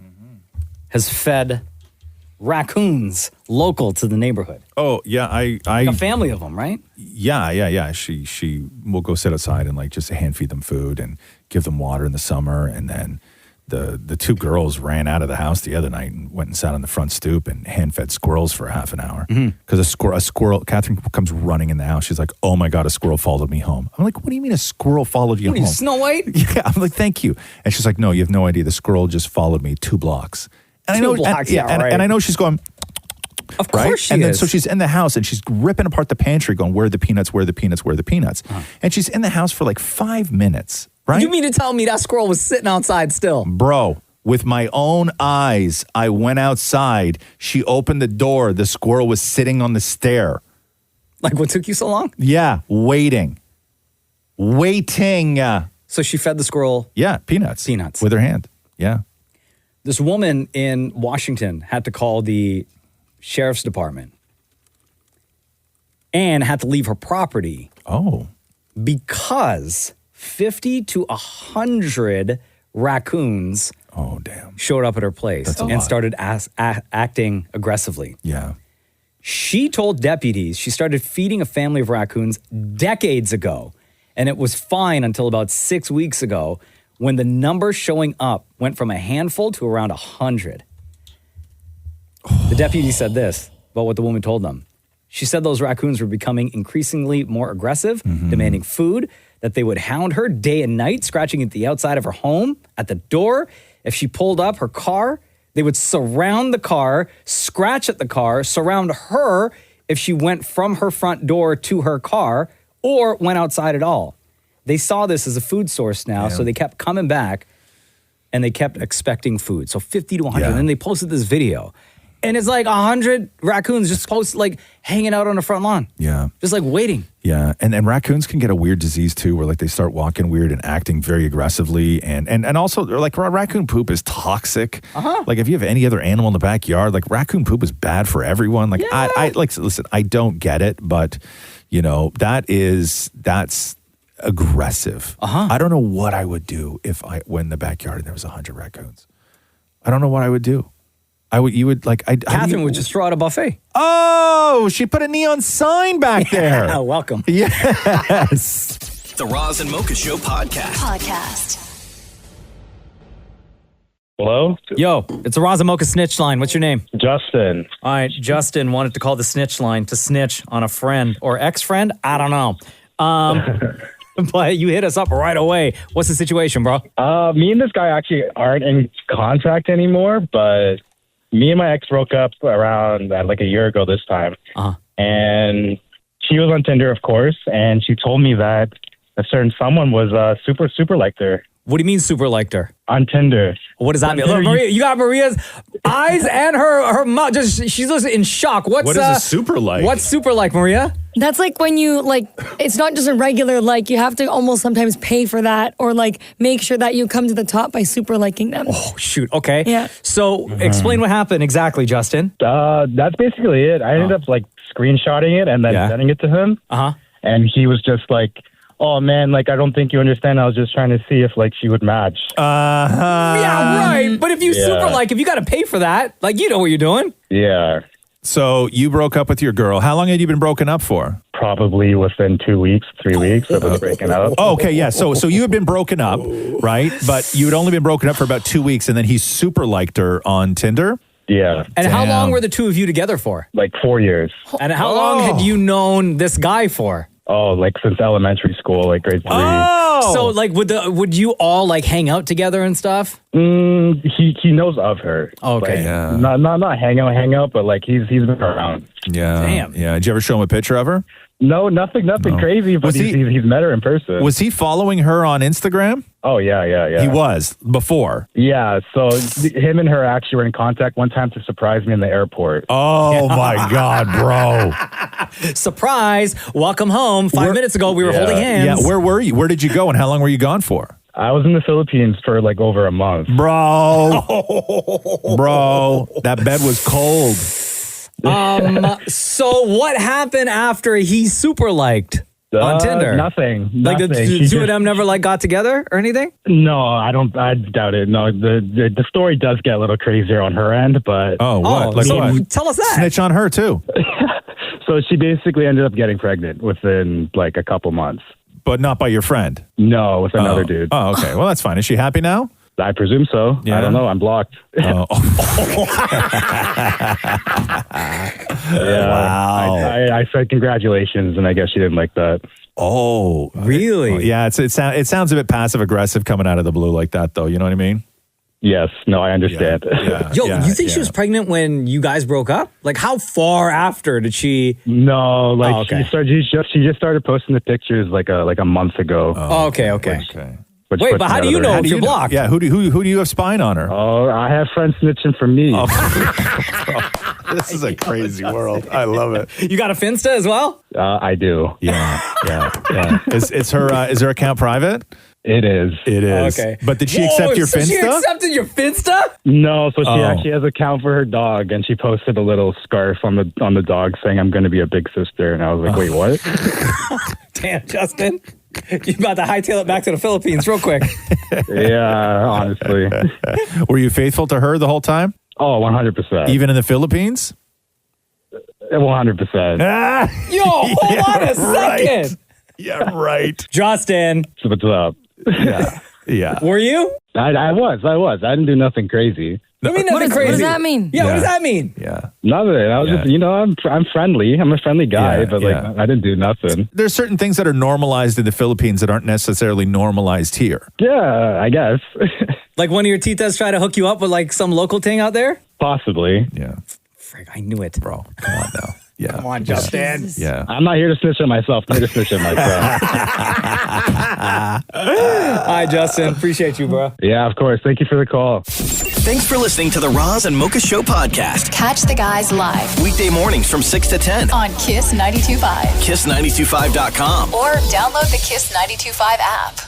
has fed raccoons local to the neighborhood.
Oh yeah,
Like a family of them, right?
Yeah. She will go sit outside and like just hand feed them food and give them water in the summer, and then the two girls ran out of the house the other night and went and sat on the front stoop and hand fed squirrels for half an hour because a squirrel. Catherine comes running in the house. She's like, "Oh my god, a squirrel followed me home." I'm like, "What do you mean a squirrel followed you
What are you,
home?"
Snow White?
Yeah, I'm like, "Thank you," and she's like, "No, you have no idea. The squirrel just followed me 2 blocks." And I know,
blocks,
and I know she's going.
Of course she
and then
is.
so she's in the house and she's ripping apart the pantry going, where are the peanuts, where are the peanuts, where are the peanuts? And she's in the house for like 5 minutes, right?
You mean to tell me that squirrel was sitting outside still?
Bro, with my own eyes, I went outside. She opened the door. The squirrel was sitting on the stair.
Like, what took you so long?
Yeah, waiting.
So she fed the squirrel?
Yeah, peanuts.
With
her hand. Yeah.
This woman in Washington had to call the sheriff's department and had to leave her property. Because 50 to 100 raccoons showed up at her place and started acting aggressively.
Yeah.
She told deputies she started feeding a family of raccoons decades ago, and it was fine until about 6 weeks ago when the number showing up went from a handful to around 100. The deputy said this about what the woman told them. She said those raccoons were becoming increasingly more aggressive, demanding food, that they would hound her day and night, scratching at the outside of her home, at the door. If she pulled up her car, they would surround the car, scratch at the car, surround her if she went from her front door to her car or went outside at all. They saw this as a food source now, so they kept coming back and they kept expecting food. So 50 to 100. And then they posted this video. And it's like 100 raccoons just like hanging out on the front lawn.
Yeah.
Just like waiting.
Yeah. And raccoons can get a weird disease too, where like they start walking weird and acting very aggressively. And also like raccoon poop is toxic. Like if you have any other animal in the backyard, like raccoon poop is bad for everyone. Like I like, listen, I don't get it, but you know, that's aggressive. I don't know what I would do if I went in the backyard and there was 100 raccoons. I don't know what I would do. Catherine
would just throw out a buffet.
Oh, she put a neon sign back there.
Welcome.
Yes.
The Roz and Mocha Show podcast.
Hello? Yo, it's a Roz and Mocha snitch line. What's your name?
Justin.
All right, Justin wanted to call the snitch line to snitch on a friend or ex-friend. I don't know. But you hit us up right away. What's the situation, bro?
Me and this guy actually aren't in contact anymore, but me and my ex broke up around like a year ago this time. And she was on Tinder, of course, and she told me that a certain someone was super liked her.
What do you mean super liked her?
On Tinder.
What does that mean? Look, Maria, you got Maria's eyes and her mouth. She's just in shock.
What is a super like?
What's super like, Maria?
That's like when you it's not just a regular like. You have to almost sometimes pay for that or like make sure that you come to the top by super liking them.
Oh, shoot. Okay.
Yeah.
So explain what happened exactly, Justin.
That's basically it. I ended up like screenshotting it and then sending it to him. And he was just like, oh man, like I don't think you understand. I was just trying to see if like she would match.
Yeah, right. But if you super like, if you got to pay for that, like you know what you're doing.
Yeah.
So you broke up with your girl. How long had you been broken up for?
Probably within 2 weeks, 3 weeks of us breaking up.
Oh, okay, yeah. So you had been broken up, right? But you had only been broken up for about 2 weeks, and then he super liked her on Tinder.
Yeah.
And how long were the two of you together for?
Like 4 years.
And how long had you known this guy for?
Oh, like since elementary school, like grade 3.
Oh, so like would you all like hang out together and stuff?
He knows of her.
Okay,
like, not hang out, but like he's been around.
Yeah,
damn.
Yeah. Did you ever show him a picture of her?
No, nothing crazy. But he's met her in person.
Was he following her on Instagram?
Oh yeah.
He was before.
Yeah, so him and her actually were in contact one time to surprise me in the airport.
Oh my God, bro!
Surprise! Welcome home. 5 minutes ago, we were holding hands.
Yeah, where were you? Where did you go, and how long were you gone for?
I was in the Philippines for like over a month.
Bro, that bed was cold.
So what happened after he super liked on Tinder?
Nothing.
Like the two of them never like got together or anything?
No, I doubt it. No, the story does get a little crazier on her end, but
what? Like
so
what?
Tell us that.
Snitch on her too.
So she basically ended up getting pregnant within like a couple months.
But not by your friend?
No, with another dude.
Oh, okay. Well, that's fine. Is she happy now?
I presume so.
Yeah.
I don't know. I'm blocked.
Oh.
Yeah.
Wow.
I said congratulations, and I guess she didn't like that.
Oh,
really?
Well, yeah. It sounds a bit passive aggressive coming out of the blue like that, though. You know what I mean?
Yes. No, I understand.
Yeah.
Yo, you think she was pregnant when you guys broke up? Like, how far after did she?
No, like
okay.
she just started posting the pictures like a month ago.
Okay.
Which
Wait,
puts
but
me
how
out
do
of
you
there.
know if you're blocked?
Yeah, who do you have spying on her?
Oh, I have friends snitching for me.
This is a crazy world. I love it.
You got a Finsta as well?
I do.
Yeah. Is her account private?
It is.
It is.
Okay.
But did she accept your
so
Finsta?
She accepted your Finsta?
No, so she
Oh.
actually has an account for her dog, and she posted a little scarf on the dog saying, "I'm going to be a big sister." And I was like, "Wait, what?"
Damn, Justin. You about to hightail it back to the Philippines real quick.
Yeah, honestly.
Were you faithful to her the whole time?
Oh, 100%.
Even in the Philippines?
100%.
Yo, hold on a
Right.
second.
Yeah, right.
Justin.
So what's up?
Yeah.
Were you?
I was. I didn't do nothing crazy.
What do you mean
What
nothing
does
crazy?
that mean?
Yeah, what does that mean?
Yeah.
Nothing. I was just, I'm friendly. I'm a friendly guy,
Yeah,
but
yeah.
I didn't do nothing.
There's certain things that are normalized in the Philippines that aren't necessarily normalized here.
Yeah, I guess.
Like one of your titas try to hook you up with like some local thing out there?
Possibly.
Yeah.
Frig, I knew it.
Bro, come on now. Yeah.
Come on, Justin.
Yeah.
I'm not here to snitch on myself. I'm here to snitch on myself.
Hi, Justin. Appreciate you, bro.
Yeah, of course. Thank you for the call.
Thanks for listening to the Roz and Mocha Show podcast.
Catch the guys live
Weekday mornings from 6 to 10.
on Kiss 92.5
Kiss925.com.
or download the Kiss 92.5 app.